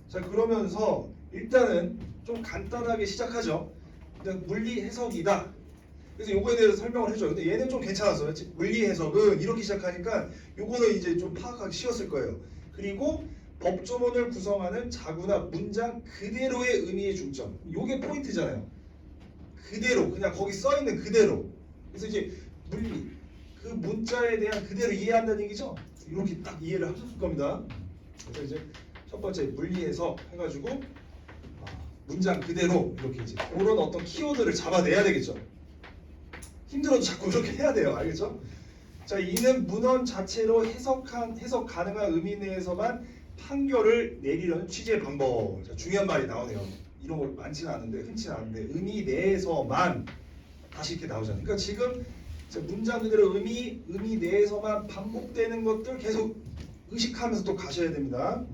자, 그러면서 일단은 좀 간단하게 시작하죠. 일단 물리 해석이다. 그래서 요거에 대해서 설명을 해줘요. 근데 얘는 좀 괜찮았어요. 물리 해석은 이렇게 시작하니까 요거는 이제 좀 파악하기 쉬웠을 거예요. 그리고 법조문을 구성하는 자구나 문장 그대로의 의미의 중점. 요게 포인트잖아요. 그대로 그냥 거기 써 있는 그대로. 그래서 이제 물리 그 문자에 대한 그대로 이해한다는 얘기죠. 이렇게 딱 이해를 하셨을 겁니다. 그래서 이제 첫 번째 물리 해석 해가지고 문장 그대로 이렇게 이제 그런 어떤 키워드를 잡아내야 되겠죠. 힘들어도 자꾸 그렇게 해야 돼요. 알겠죠? 자, 이는 문헌 자체로 해석 가능한 의미 내에서만 판결을 내리려는 취재 방법. 자, 중요한 말이 나오네요. 이런 거 많지는 않은데 흔치는 않은데 의미 내에서만 다시 이렇게 나오잖아요. 그러니까 지금 문장 그대로 의미 내에서만 반복되는 것들 계속 의식하면서 또 가셔야 됩니다.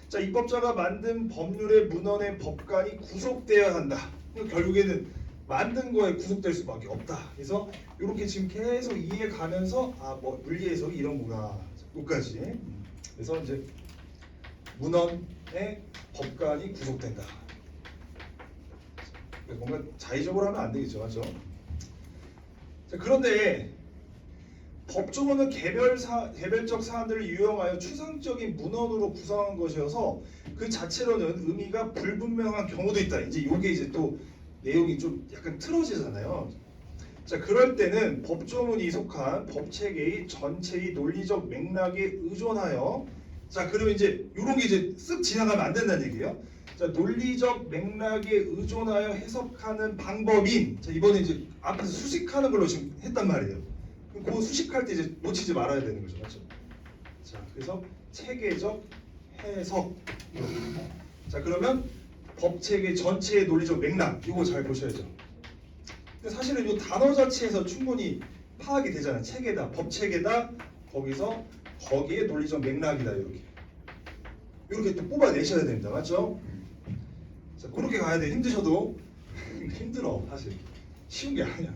자, 입법자가 만든 법률의 문헌의 법관이 구속되어야 한다. 결국에는 만든 거에 구속될 수밖에 없다. 그래서 이렇게 지금 계속 이해해 가면서 뭐 물리 해석이 이런 거구나. 여기까지. 그래서 이제 문헌의 법관이 구속된다. 뭔가 자의적으로 하면 안 되겠죠, 맞죠? 자, 그런데 법조문은 개별적 사안들을 유형하여 추상적인 문헌으로 구성한 것이어서 그 자체로는 의미가 불분명한 경우도 있다. 이제 이게 이제 또 내용이 좀 약간 틀어지잖아요. 자, 그럴 때는 법조문이 속한 법체계의 전체의 논리적 맥락에 의존하여, 자, 그러면 이제 이런 게 이제 쓱 지나가면 안 된다는 얘기예요. 자, 논리적 맥락에 의존하여 해석하는 방법인, 자, 이번에 이제 앞에서 수식하는 걸로 지금 했단 말이에요. 그럼 그 수식할 때 이제 놓치지 말아야 되는 거죠, 맞죠? 자, 그래서 체계적 해석. 자, 그러면 법체계 전체의 논리적 맥락, 이거 잘 보셔야죠. 근데 사실은 이 단어 자체에서 충분히 파악이 되잖아요. 체계다, 법체계다, 거기에 논리적 맥락이다, 이렇게 또 뽑아내셔야 됩니다, 맞죠? 자, 그렇게 가야 돼. 힘드셔도 힘들어, 사실 쉬운 게 아니야.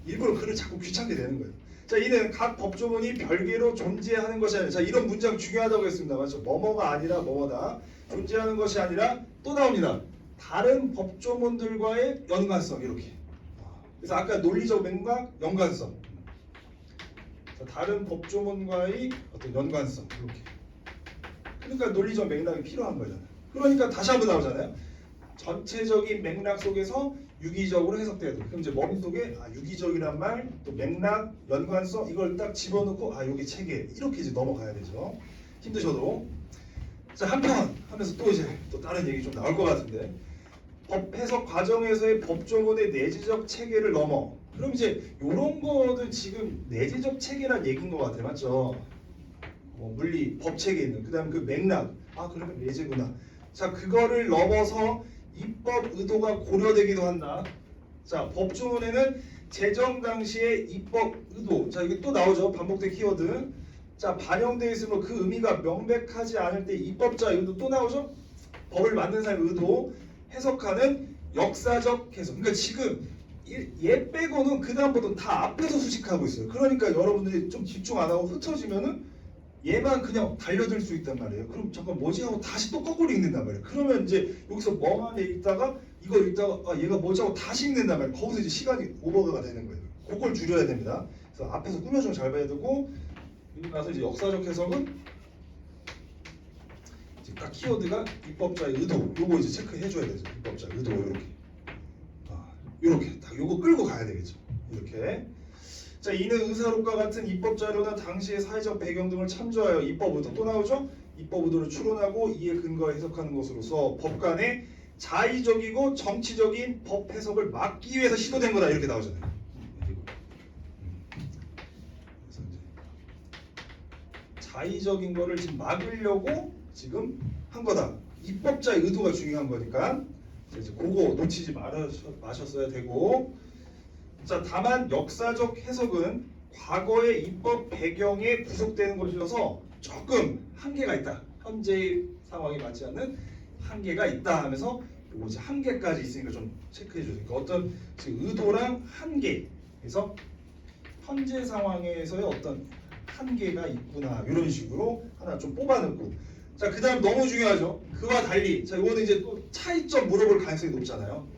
일부러 글을 자꾸 귀찮게 되는 거예요. 자, 이는 각 법조문이 별개로 존재하는 것이 아니라, 자, 이런 문장 중요하다고 했습니다, 맞죠? 뭐뭐가 아니라 뭐뭐다, 존재하는 것이 아니라 또 나옵니다. 다른 법조문들과의 연관성, 이렇게. 그래서 아까 논리적 맥락, 연관성. 자, 다른 법조문과의 어떤 연관성, 이렇게. 그러니까 논리적 맥락이 필요한 거잖아요. 그러니까 다시 한번 나오잖아요. 전체적인 맥락 속에서 유기적으로 해석돼야 돼. 그럼 이제 머릿속에 유기적이란 말, 또 맥락, 연관성 이걸 딱 집어넣고 요게 체계 이렇게 이제 넘어가야 되죠. 힘드셔도. 자, 한편 하면서 또 이제 또 다른 얘기 좀 나올 것 같은데, 법 해석 과정에서의 법조문의 내재적 체계를 넘어. 그럼 이제 이런 거는 지금 내재적 체계란 얘기인 것 같아요, 맞죠? 물리 법 체계 있는. 그다음 그 맥락. 그러면 내재구나. 자, 그거를 넘어서 입법 의도가 고려되기도 한다. 자, 법조문에는 제정 당시의 입법 의도. 자, 이게 또 나오죠. 반복된 키워드. 자, 반영되어 있으면 그 의미가 명백하지 않을 때 입법자의 의도 또 나오죠. 법을 만든 사람의 의도 해석하는 역사적 해석. 그러니까 지금 얘 빼고는 그 다음부터는 다 앞에서 수식하고 있어요. 그러니까 여러분들이 좀 집중 안 하고 흩어지면은 얘만 그냥 달려들 수 있단 말이에요. 그럼 잠깐 뭐지 하고 다시 또 거꾸로 읽는단 말이에요. 그러면 이제 여기서 멍하게 읽다가 이걸 읽다가 얘가 뭐지 하고 다시 읽는단 말이에요. 거기서 이제 시간이 오버가 되는 거예요. 그걸 줄여야 됩니다. 그래서 앞에서 꾸며주면 잘 봐야 되고, 그리고 나서 이제 역사적 해석은 이제 딱 키워드가 입법자의 의도, 요거 이제 체크해 줘야 되죠. 입법자의 의도 이렇게 딱 요거 끌고 가야 되겠죠. 이렇게. 자, 이는 의사록과 같은 입법 자료나 당시의 사회적 배경 등을 참조하여 입법 의도 또 나오죠? 입법 의도를 추론하고 이에 근거 해석하는 것으로서 법관의 자의적이고 정치적인 법 해석을 막기 위해서 시도된 거다, 이렇게 나오잖아요. 그래서 이제 자의적인 거를 지금 막으려고 지금 한 거다. 입법자의 의도가 중요한 거니까 이제 그거 놓치지 마셨어야 되고. 자, 다만 역사적 해석은 과거의 입법 배경에 구속되는 것이어서 조금 한계가 있다. 현재의 상황에 맞지 않는 한계가 있다 하면서 요거 이제 한계까지 있으니까 좀 체크해 주세요. 그러니까 어떤 지금 의도랑 한계, 그래서 현재 상황에서의 어떤 한계가 있구나, 이런 식으로 하나 좀 뽑아놓고. 자, 그 다음 너무 중요하죠. 그와 달리, 자, 이거는 이제 또 차이점 물어볼 가능성이 높잖아요.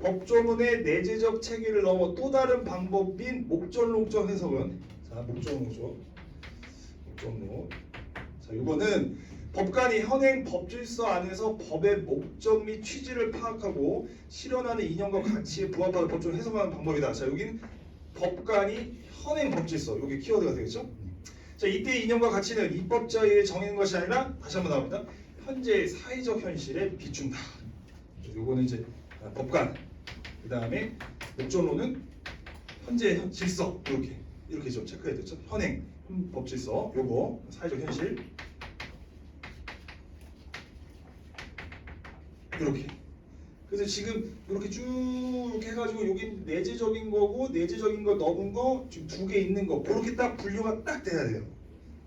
법조문의 내재적 체계를 넘어 또 다른 방법인 목전론적 해석은, 자, 목전론적. 자, 이거는 법관이 현행 법질서 안에서 법의 목적 및 취지를 파악하고 실현하는 이념과 가치에 부합하는 법조문을 해석하는 방법이다. 자, 여기는 법관이 현행 법질서, 여기 키워드가 되겠죠? 자, 이때 이념과 가치는 입법자에 의해 정해진 것이 아니라, 다시 한번 나옵니다, 현재의 사회적 현실에 비춘다. 요거는 이제 법관. 그 다음에 목전로는 현재 질서, 이렇게 좀 체크해야 되죠. 현행 법질서, 요거 사회적 현실, 이렇게. 그래서 지금 이렇게 쭉 이렇게 해가지고 여기 내재적인 거고 내재적인 거 넣은 거 지금 두 개 있는 거, 그렇게 딱 분류가 딱 돼야 돼요.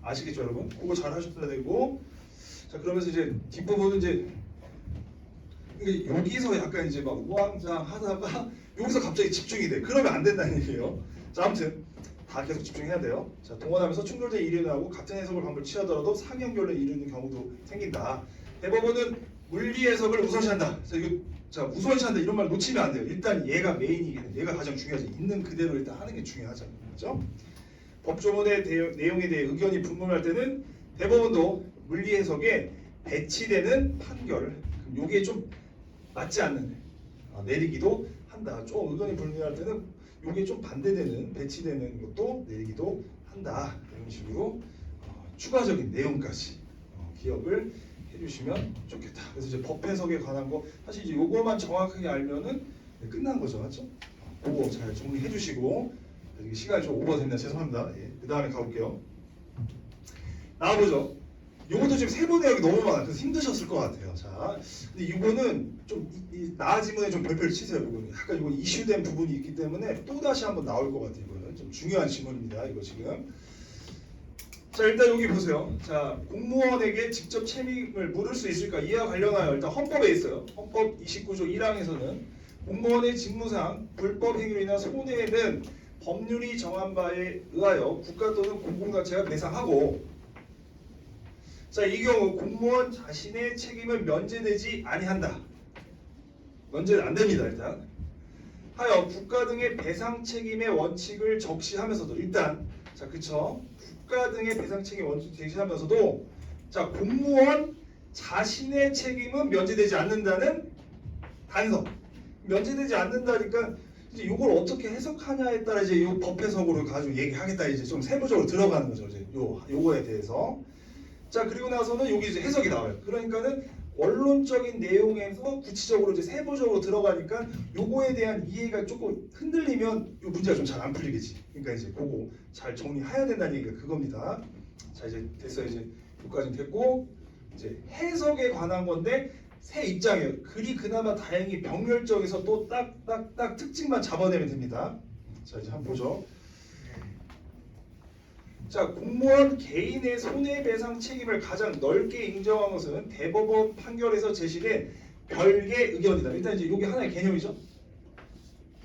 아시겠죠, 여러분? 그거 잘 하셨어야 되고. 자, 그러면서 이제 뒷부분은 이제 여기서 약간 이제 막 우왕좌왕하다가 여기서 갑자기 집중이 돼. 그러면 안 된다는 얘기예요. 자, 아무튼 다 계속 집중해야 돼요. 자, 동원하면서 충돌된 일을 하고 같은 해석을 방법을 취하더라도 상이연결을 이루는 경우도 생긴다. 대법원은 물리 해석을 우선시한다. 자, 우선시한다 이런 말 놓치면 안 돼요. 일단 얘가 메인이긴 해. 얘가 가장 중요하지. 있는 그대로 일단 하는 게 중요하죠. 그렇죠? 법조문의 내용에 대해 의견이 분분할 때는 대법원도 물리 해석에 배치되는 판결, 요게 좀 맞지 않는 내리기도 한다. 좀 의견이 불분할 때는 요게 좀 반대되는 배치되는 것도 내리기도 한다. 이런 식으로 추가적인 내용까지 기억을 해주시면 좋겠다. 그래서 이제 법 해석에 관한 거 사실 이제 요거만 정확하게 알면은 끝난 거죠, 맞죠? 그거 잘 정리해 주시고 시간이 좀 오버됐나 죄송합니다. 예, 그 다음에 가볼게요. 나와보죠. 요것도 지금 세부 내용이 너무 많아요. 그래서 힘드셨을 것 같아요. 자, 근데 이거는 좀 나 지문에 좀 별표를 치세요. 이거는 약간 이거 이슈된 부분이 있기 때문에 또 다시 한번 나올 것 같아요. 이거는 좀 중요한 지문입니다. 이거 지금. 자, 일단 여기 보세요. 자, 공무원에게 직접 책임을 물을 수 있을까? 이와 관련하여 일단 헌법에 있어요. 헌법 29조 1항에서는 공무원의 직무상 불법 행위로 인한 손해는 법률이 정한 바에 의하여 국가 또는 공공단체가 배상하고, 자, 이 경우 공무원 자신의 책임은 면제되지 아니한다. 면제는 안 됩니다. 일단 하여 국가 등의 배상 책임의 원칙을 적시하면서도 일단 자, 그쵸? 국가 등의 배상 책임 원칙 제시하면서도 자, 공무원 자신의 책임은 면제되지 않는다는 단서. 면제되지 않는다니까 이제 이걸 어떻게 해석하냐에 따라 이제 요 법 해석으로 가지고 얘기하겠다. 이제 좀 세부적으로 들어가는 거죠. 이제 요거에 대해서. 자, 그리고 나서는 여기 이제 해석이 나와요. 그러니까는 원론적인 내용에서 구체적으로 이제 세부적으로 들어가니까 요거에 대한 이해가 조금 흔들리면 요 문제가 좀 잘 안 풀리겠지. 그러니까 이제 그거 잘 정리해야 된다는 얘기가 그겁니다. 자, 이제 됐어요. 이제 여기까지 됐고 이제 해석에 관한 건데 새 입장이에요. 그리 그나마 다행히 병렬적에서 또 딱 특징만 잡아내면 됩니다. 자, 이제 한번 보죠. 자, 공무원 개인의 손해배상 책임을 가장 넓게 인정한 것은 대법원 판결에서 제시된 별개 의견이다. 일단 이제 이게 하나의 개념이죠.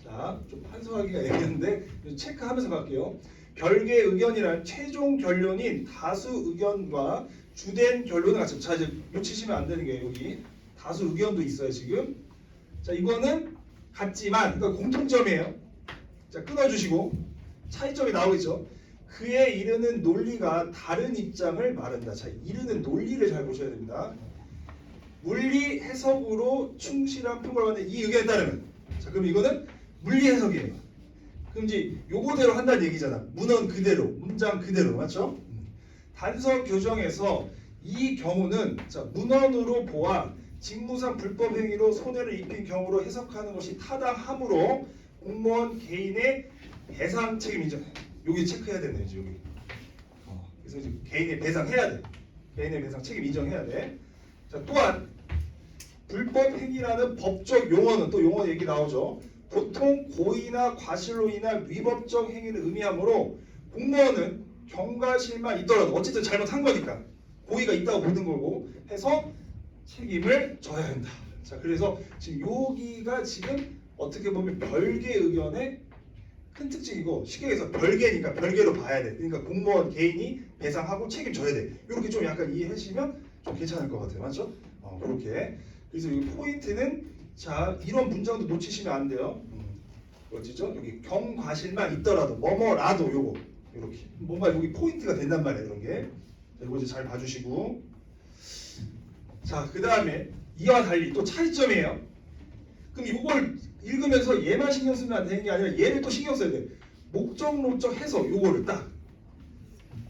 자, 좀 판소하기가 애매한데 체크하면서 갈게요. 별개 의견이란 최종 결론인 다수 의견과 주된 결론을 같이. 자, 이제 놓치시면 안 되는 게 여기 다수 의견도 있어요 지금. 자, 이거는 같지만 그러니까 공통점이에요. 자, 끊어주시고 차이점이 나오겠죠. 그에 이르는 논리가 다른 입장을 말한다. 자, 이르는 논리를 잘 보셔야 됩니다. 물리 해석으로 충실한 평가를 받는 이 의견에 따르면, 자, 그럼 이거는 물리 해석이에요. 그럼 이제 요거대로 한다는 얘기잖아. 문헌 그대로, 문장 그대로, 맞죠? 단서 교정에서 이 경우는 자, 문헌으로 보아 직무상 불법 행위로 손해를 입힌 경우로 해석하는 것이 타당하므로 공무원 개인의 배상 책임 인정. 여기 체크해야 되네, 이제 여기. 그래서 이제 개인의 배상해야 돼. 개인의 배상 책임 인정해야 돼. 자, 또한 불법 행위라는 법적 용어는 또 용어 얘기 나오죠. 보통 고의나 과실로 인한 위법적 행위를 의미하므로 공무원은 경과실만 있더라도 어쨌든 잘못한 거니까 고의가 있다고 보는 거고 해서 책임을 져야 한다. 자, 그래서 지금 여기가 지금 어떻게 보면 별개 의견의 큰 특징이고 쉽게 해서 별개니까 별개로 봐야 돼. 그러니까 공무원 개인이 배상하고 책임져야 돼. 이렇게 좀 약간 이해하시면 좀 괜찮을 것 같아요. 맞죠? 그렇게. 그래서 여기 포인트는 자, 이런 문장도 놓치시면 안 돼요. 어찌죠? 여기 경과실만 있더라도 뭐뭐라도 요거 이렇게 뭔가 여기 포인트가 된단 말이에요. 이런 게. 자, 이거 이제 잘 봐주시고. 자, 그 다음에 이와 달리 또 차이점이에요. 그럼 이걸 읽으면서 얘만 신경 쓰면 안 되는 게 아니라 얘를 또 신경 써야 돼. 목적론적 해석 요거를 딱.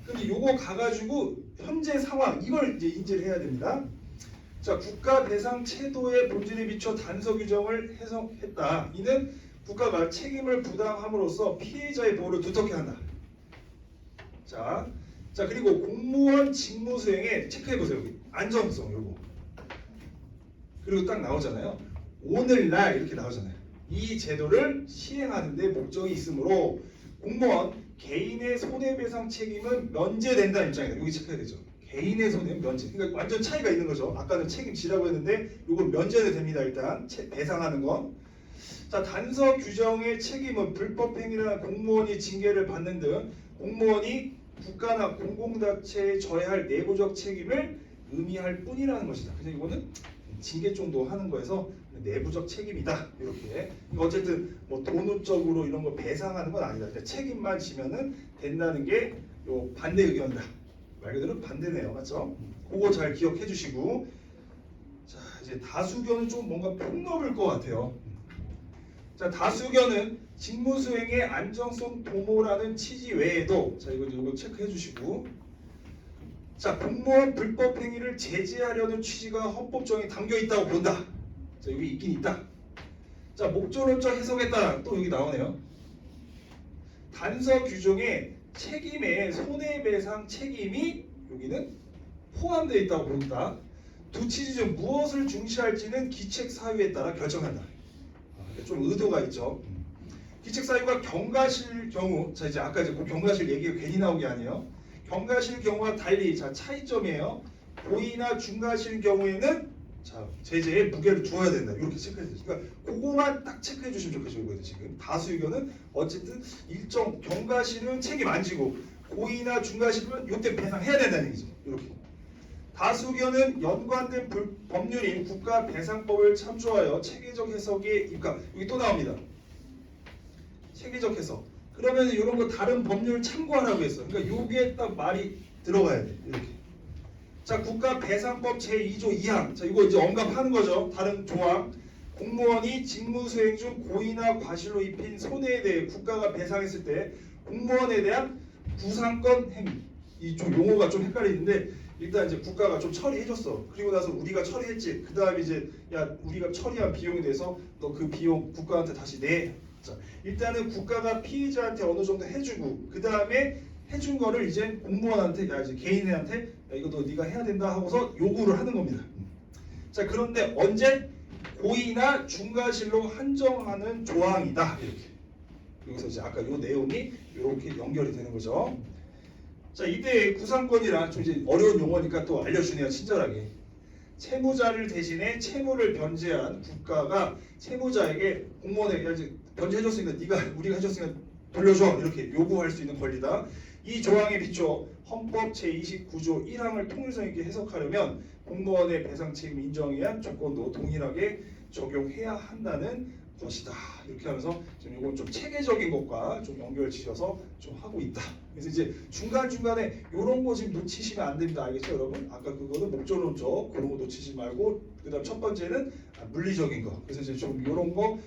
근데 요거 가가지고 현재 상황 이걸 이제 인지를 해야 됩니다. 자, 국가 배상 chế 도의 본질에 비춰 단서 규정을 해석했다. 이는 국가가 책임을 부담함으로써 피해자의 보호를 두텁게 한다. 자, 그리고 공무원 직무 수행에 체크해 보세요. 여기 안정성 요거. 그리고 딱 나오잖아요. 오늘날 이렇게 나오잖아요. 이 제도를 시행하는 데 목적이 있으므로 공무원 개인의 손해배상 책임은 면제된다는 입장이다. 여기 체크해야 되죠. 개인의 손해 면제. 그러니까 완전 차이가 있는 거죠. 아까는 책임지라고 했는데 이건 면제도 됩니다. 일단 배상하는 건. 자, 단서 규정의 책임은 불법 행위나 공무원이 징계를 받는 등 공무원이 국가나 공공단체에 져야 할 내부적 책임을 의미할 뿐이라는 것이다. 그래서 이거는 징계 정도 하는 거에서 내부적 책임이다. 이렇게. 어쨌든 뭐 돈적으로 이런 거 배상하는 건 아니다. 그러니까 책임만 지면은 된다는 게 요 반대 의견이다. 말 그대로 반대네요. 맞죠? 그거 잘 기억해 주시고. 자, 이제 다수견은 좀 뭔가 폭넓을 것 같아요. 자, 자, 다수견은 직무수행의 안정성 도모라는 취지 외에도 자 이거 체크해 주시고 자 공무원 불법 행위를 제재하려는 취지가 헌법 정에 담겨 있다고 본다. 자 여기 있긴 있다. 자 목조론적 해석에 따라 또 여기 나오네요. 단서 규정에 책임의 손해배상 책임이 여기는 포함되어 있다고 본다. 두 취지 중 무엇을 중시할지는 기책 사유에 따라 결정한다. 좀 의도가 있죠. 기책 사유가 경과실 경우, 자 이제 아까 이제 경과실 얘기가 괜히 나온 게 아니에요. 경과실 경우와 달리 자 차이점이에요. 고의나 중과실 경우에는 자 제재에 무게를 두어야 된다. 이렇게 체크해 주세요. 그러니까 그거만 딱 체크해 주시면 좋겠어요. 지금 다수 의견은 어쨌든 일정 경과실은 책임 안 지고 고의나 중과실은 요때 배상해야 된다는 얘기죠. 이렇게. 다수 의견은 연관된 법률인 국가배상법을 참조하여 체계적 해석에 입각. 여기 또 나옵니다. 체계적 해석. 그러면 이런 거 다른 법률 참고하라고 했어. 그러니까 요게 딱 말이 들어가야 돼. 이렇게. 자, 국가배상법 제2조 2항. 자, 이거 이제 언급하는 거죠. 다른 조항. 공무원이 직무 수행 중 고의나 과실로 입힌 손해에 대해 국가가 배상했을 때 공무원에 대한 구상권 행위. 이 좀 용어가 좀 헷갈리는데 일단 이제 국가가 좀 처리해줬어. 그리고 나서 우리가 처리했지. 그 다음에 이제 야 우리가 처리한 비용에 대해서 너 그 비용 국가한테 다시 내. 자, 일단은 국가가 피해자한테 어느 정도 해주고 그 다음에 해준 거를 이제 공무원한테 야 이제 개인한테 야 이거 너 네가 해야 된다 하고서 요구를 하는 겁니다. 자 그런데 언제 고의나 중과실로 한정하는 조항이다 이렇게. 여기서 이제 아까 요 내용이 이렇게 연결이 되는 거죠. 자 이때 구상권이란 좀 이제 어려운 용어니까 또 알려주네요. 친절하게. 채무자를 대신해 채무를 변제한 국가가 채무자에게 공무원에게 이제 변제해줬으니까 네가 우리가 해줬으니까 돌려줘 이렇게 요구할 수 있는 권리다. 이 조항에 비춰 헌법 제29조 1항을 통일성 있게 해석하려면 공무원의 배상 책임 인정에 의한 조건도 동일하게 적용해야 한다는 것이다. 이렇게 하면서 지금 이건 좀 체계적인 것과 좀 연결 지어서 좀 하고 있다. 그래서 이제 중간중간에 이런 거 지금 놓치시면 안 됩니다. 알겠죠, 여러분? 아까 그거는 목조론적 그런 거 놓치지 말고 그다음 첫 번째는 물리적인 거. 그래서 이제 좀 이런 거,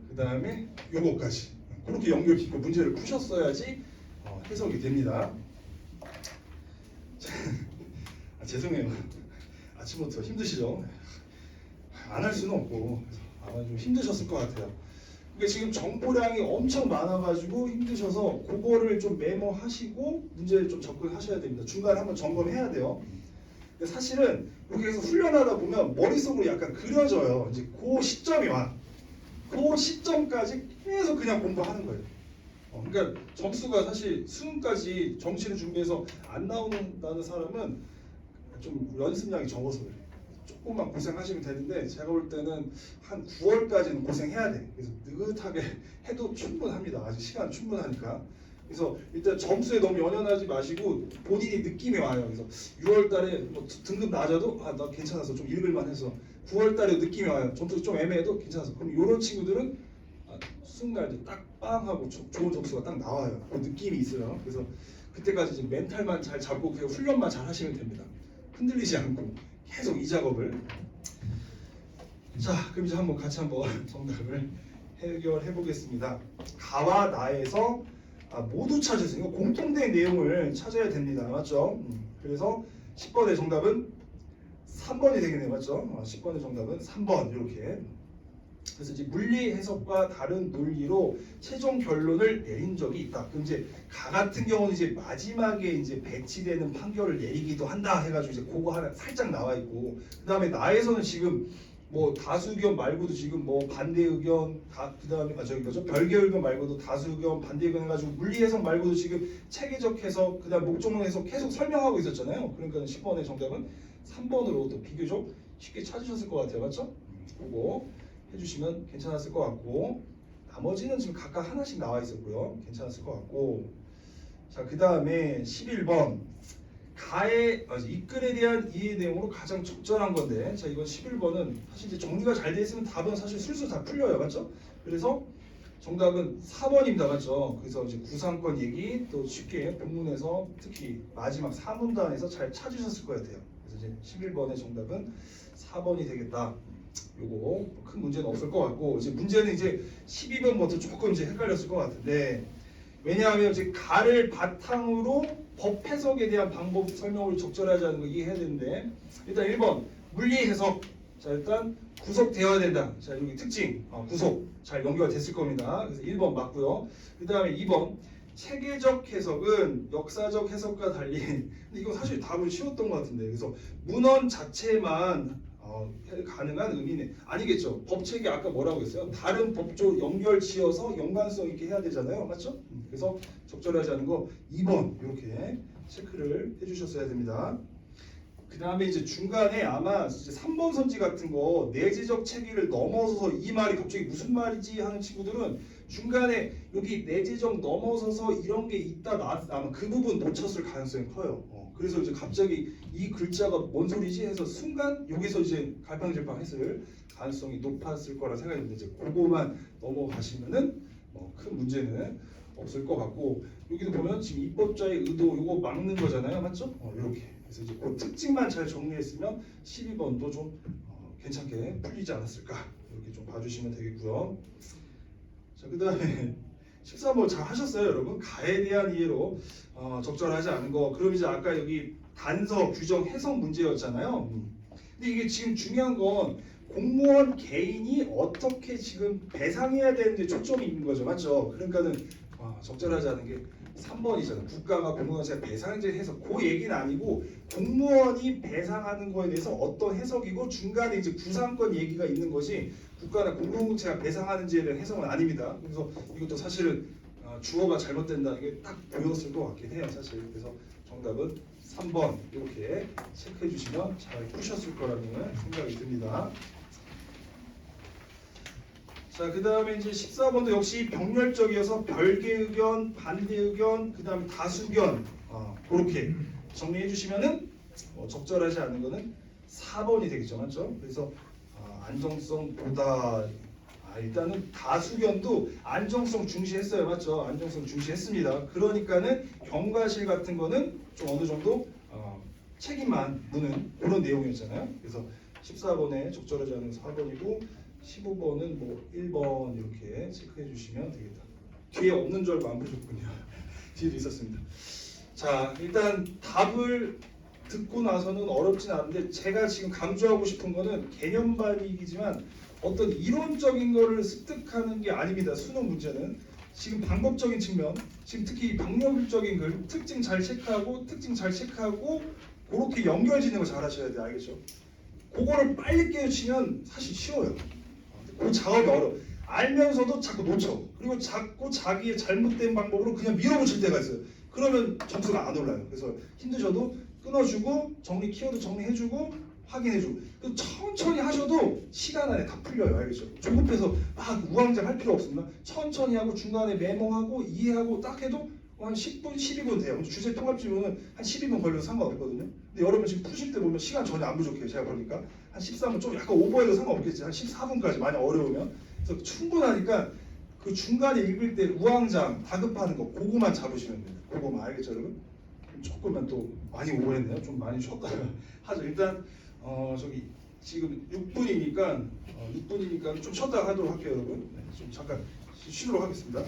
그다음에 요거까지 그렇게 연결시키고 문제를 푸셨어야지 해석이 됩니다. 죄송해요. 아침부터 힘드시죠? 안 할 수는 없고 아마 좀 힘드셨을 것 같아요. 그러니까 지금 정보량이 엄청 많아가지고 힘드셔서 그거를 좀 메모하시고 문제를 좀 접근하셔야 됩니다. 중간에 한번 점검해야 돼요. 근데 사실은 이렇게 해서 훈련하다 보면 머릿속으로 약간 그려져요. 이제 그 시점이 와. 그 시점까지 계속 그냥 공부하는 거예요. 그러니까 점수가 사실 수능까지 정시를 준비해서 안 나오는다는 사람은 좀 연습량이 적어서 그래요. 조금만 고생하시면 되는데 제가 볼 때는 한 9월까지는 고생해야 돼. 그래서 느긋하게 해도 충분합니다. 아직 시간 충분하니까. 그래서 일단 점수에 너무 연연하지 마시고 본인이 느낌이 와요. 그래서 6월달에 뭐 등급 낮아도 아 나 괜찮아서 좀 읽을만 해서 9월달에 느낌이 와요. 점수 좀 애매해도 괜찮아서 그럼 이런 친구들은 수능날 이제 딱 빵 하고 좋은 점수가 딱 나와요. 그 느낌이 있어요. 그래서 그때까지 지금 멘탈만 잘 잡고 그냥 훈련만 잘 하시면 됩니다. 흔들리지 않고 계속 이 작업을. 자 그럼 이제 한번 같이 한번 정답을 해결해 보겠습니다. 가와 나에서 모두 찾으세요. 이거 공통된 내용을 찾아야 됩니다. 맞죠? 그래서 10번의 정답은 3번이 되겠네요. 맞죠? 10번의 정답은 3번 이렇게. 그래서 이제 물리 해석과 다른 논리로 최종 결론을 내린 적이 있다. 그럼 이제 가 같은 경우는 이제 마지막에 이제 배치되는 판결을 내리기도 한다 해가지고 이제 그거 하나 살짝 나와 있고, 그 다음에 나에서는 지금 뭐 다수 의견 말고도 지금 뭐 반대 의견 그다음에 저기 뭐죠 별개 의견 말고도 다수 의견 반대 의견 해가지고 물리 해석 말고도 지금 체계적 해석 그다음 목적론 해석 계속 설명하고 있었잖아요. 그러니까 10번의 정답은 3번으로 또 비교적 쉽게 찾으셨을 것 같아요. 맞죠? 그거 해주시면 괜찮았을 것 같고, 나머지는 지금 각각 하나씩 나와 있었고요. 괜찮았을 것 같고, 자 그 다음에 11번 가의 이 글에 대한 이해 내용으로 가장 적절한 건데, 자 이건 11번은 사실 이제 정리가 잘 돼 있으면 답은 사실 술술 다 풀려요. 맞죠? 그래서 정답은 4번입니다. 맞죠? 그래서 이제 구상권 얘기 또 쉽게 본문에서 특히 마지막 4문단에서 잘 찾으셨을 것 같아요. 그래서 이제 11번의 정답은 4번이 되겠다. 요거 큰 문제는 없을 것 같고 이제 문제는 이제 12번부터 조금 이제 헷갈렸을 것 같은데 왜냐하면 이제 가를 바탕으로 법 해석에 대한 방법 설명을 적절하지 않은 거 이해해야 되는데 일단 1번 물리 해석 자 일단 구속되어야 된다 자 여기 특징 구속 잘 연결 됐을 겁니다 그래서 1번 맞고요 그 다음에 2번 체계적 해석은 역사적 해석과 달리 근데 이거 사실 답은 쉬웠던 것 같은데 그래서 문헌 자체만 가능한 의미는 아니겠죠. 법체계 아까 뭐라고 했어요? 다른 법조 연결 지어서 연관성 있게 해야 되잖아요. 맞죠? 그래서 적절하지 않은 거 2번 이렇게 체크를 해주셨어야 됩니다. 그 다음에 이제 중간에 아마 이제 3번 선지 같은 거 내재적 체계를 넘어서서 이 말이 갑자기 무슨 말이지 하는 친구들은 중간에 여기 내재적 넘어서서 이런 게 있다 나왔 아마 그 부분 놓쳤을 가능성이 커요. 그래서 이제 갑자기 이 글자가 뭔 소리지 해서 순간 여기서 이제 갈팡질팡했을 가능성이 높았을 거라 생각이 드는데 이제 그거만 넘어가시면은 큰 문제는 없을 것 같고 여기도 보면 지금 입법자의 의도 이거 막는 거잖아요, 맞죠? 이렇게 그래서 이제 그 특징만 잘 정리했으면 12번도 좀 괜찮게 풀리지 않았을까 이렇게 좀 봐주시면 되겠고요. 자, 그다음에 13번 잘 하셨어요, 여러분? 가에 대한 이해로 적절하지 않은 거. 그럼 이제 아까 여기 단서 규정 해석 문제였잖아요. 근데 이게 지금 중요한 건 공무원 개인이 어떻게 지금 배상해야 되는데 초점이 있는 거죠, 맞죠? 그러니까는 적절하지 않은 게 3번이잖아요. 국가가 공무원한테 배상제 해석 그 얘기는 아니고 공무원이 배상하는 거에 대해서 어떤 해석이고 중간에 이제 구상권 얘기가 있는 것이 국가나 공공체가 배상하는지에 대한 해석은 아닙니다. 그래서 이것도 사실은 주어가 잘못된다는 게 딱 보였을 것 같긴 해요, 사실. 그래서 정답은 3번 이렇게 체크해 주시면 잘 푸셨을 거라는 생각이 듭니다. 자, 그 다음에 이제 14번도 역시 병렬적이어서 별개 의견, 반대 의견, 그 다음에 다수 의견 그렇게 정리해 주시면은 적절하지 않은 거는 4번이 되겠죠, 맞죠? 그래서 안정성보다 일단은 다수견도 안정성 중시했어요, 맞죠? 안정성 중시했습니다. 그러니까는 경과실 같은 거는 좀 어느 정도 책임만 무는 그런 내용이었잖아요. 그래서 14번에 적절하지 않은 4번이고 15번은 뭐 1번 이렇게 체크해 주시면 되겠다. 뒤에 없는 줄 알고 안 보셨군요. 뒤에도 있었습니다. 자, 일단 답을 듣고 나서는 어렵진 않은데 제가 지금 강조하고 싶은 거는 개념 발휘이지만 어떤 이론적인 거를 습득하는 게 아닙니다. 수능 문제는 지금 방법적인 측면, 지금 특히 방법적인 글 특징 잘 체크하고 그렇게 연결짓는 거 잘 하셔야 돼요. 알겠죠? 그거를 빨리 깨우치면 사실 쉬워요. 그 작업이 어려워. 알면서도 자꾸 놓쳐. 그리고 자꾸 자기의 잘못된 방법으로 그냥 밀어붙일 때가 있어요. 그러면 점수가 안 올라요. 그래서 힘드셔도 끊어주고 정리 키워드 정리해주고 확인해주고 천천히 하셔도 시간 안에 다 풀려요. 알겠죠? 조급해서 막 우왕좌 할 필요 없습니다. 천천히 하고 중간에 메모하고 이해하고 딱 해도 한 10분, 12분 돼요. 주제 통합지문은 한 12분 걸려도 상관없거든요. 근데 여러분 지금 푸실 때 보면 시간 전혀 안 부족해요. 제가 보니까 한 13분 좀 약간 오버해도 상관없겠지. 한 14분까지 만약 어려우면 그래서 충분하니까 그 중간에 읽을 때 우왕좌 다급하는 거 그거만 잡으시면 돼요. 그거만 알겠죠, 여러분? 조금만 또 많이 오버했네요. 좀 많이 쉬었다가 하죠. 일단 저기 지금 6분이니까 좀 쉬었다가 하도록 할게요, 여러분. 좀 잠깐 쉬도록 하겠습니다.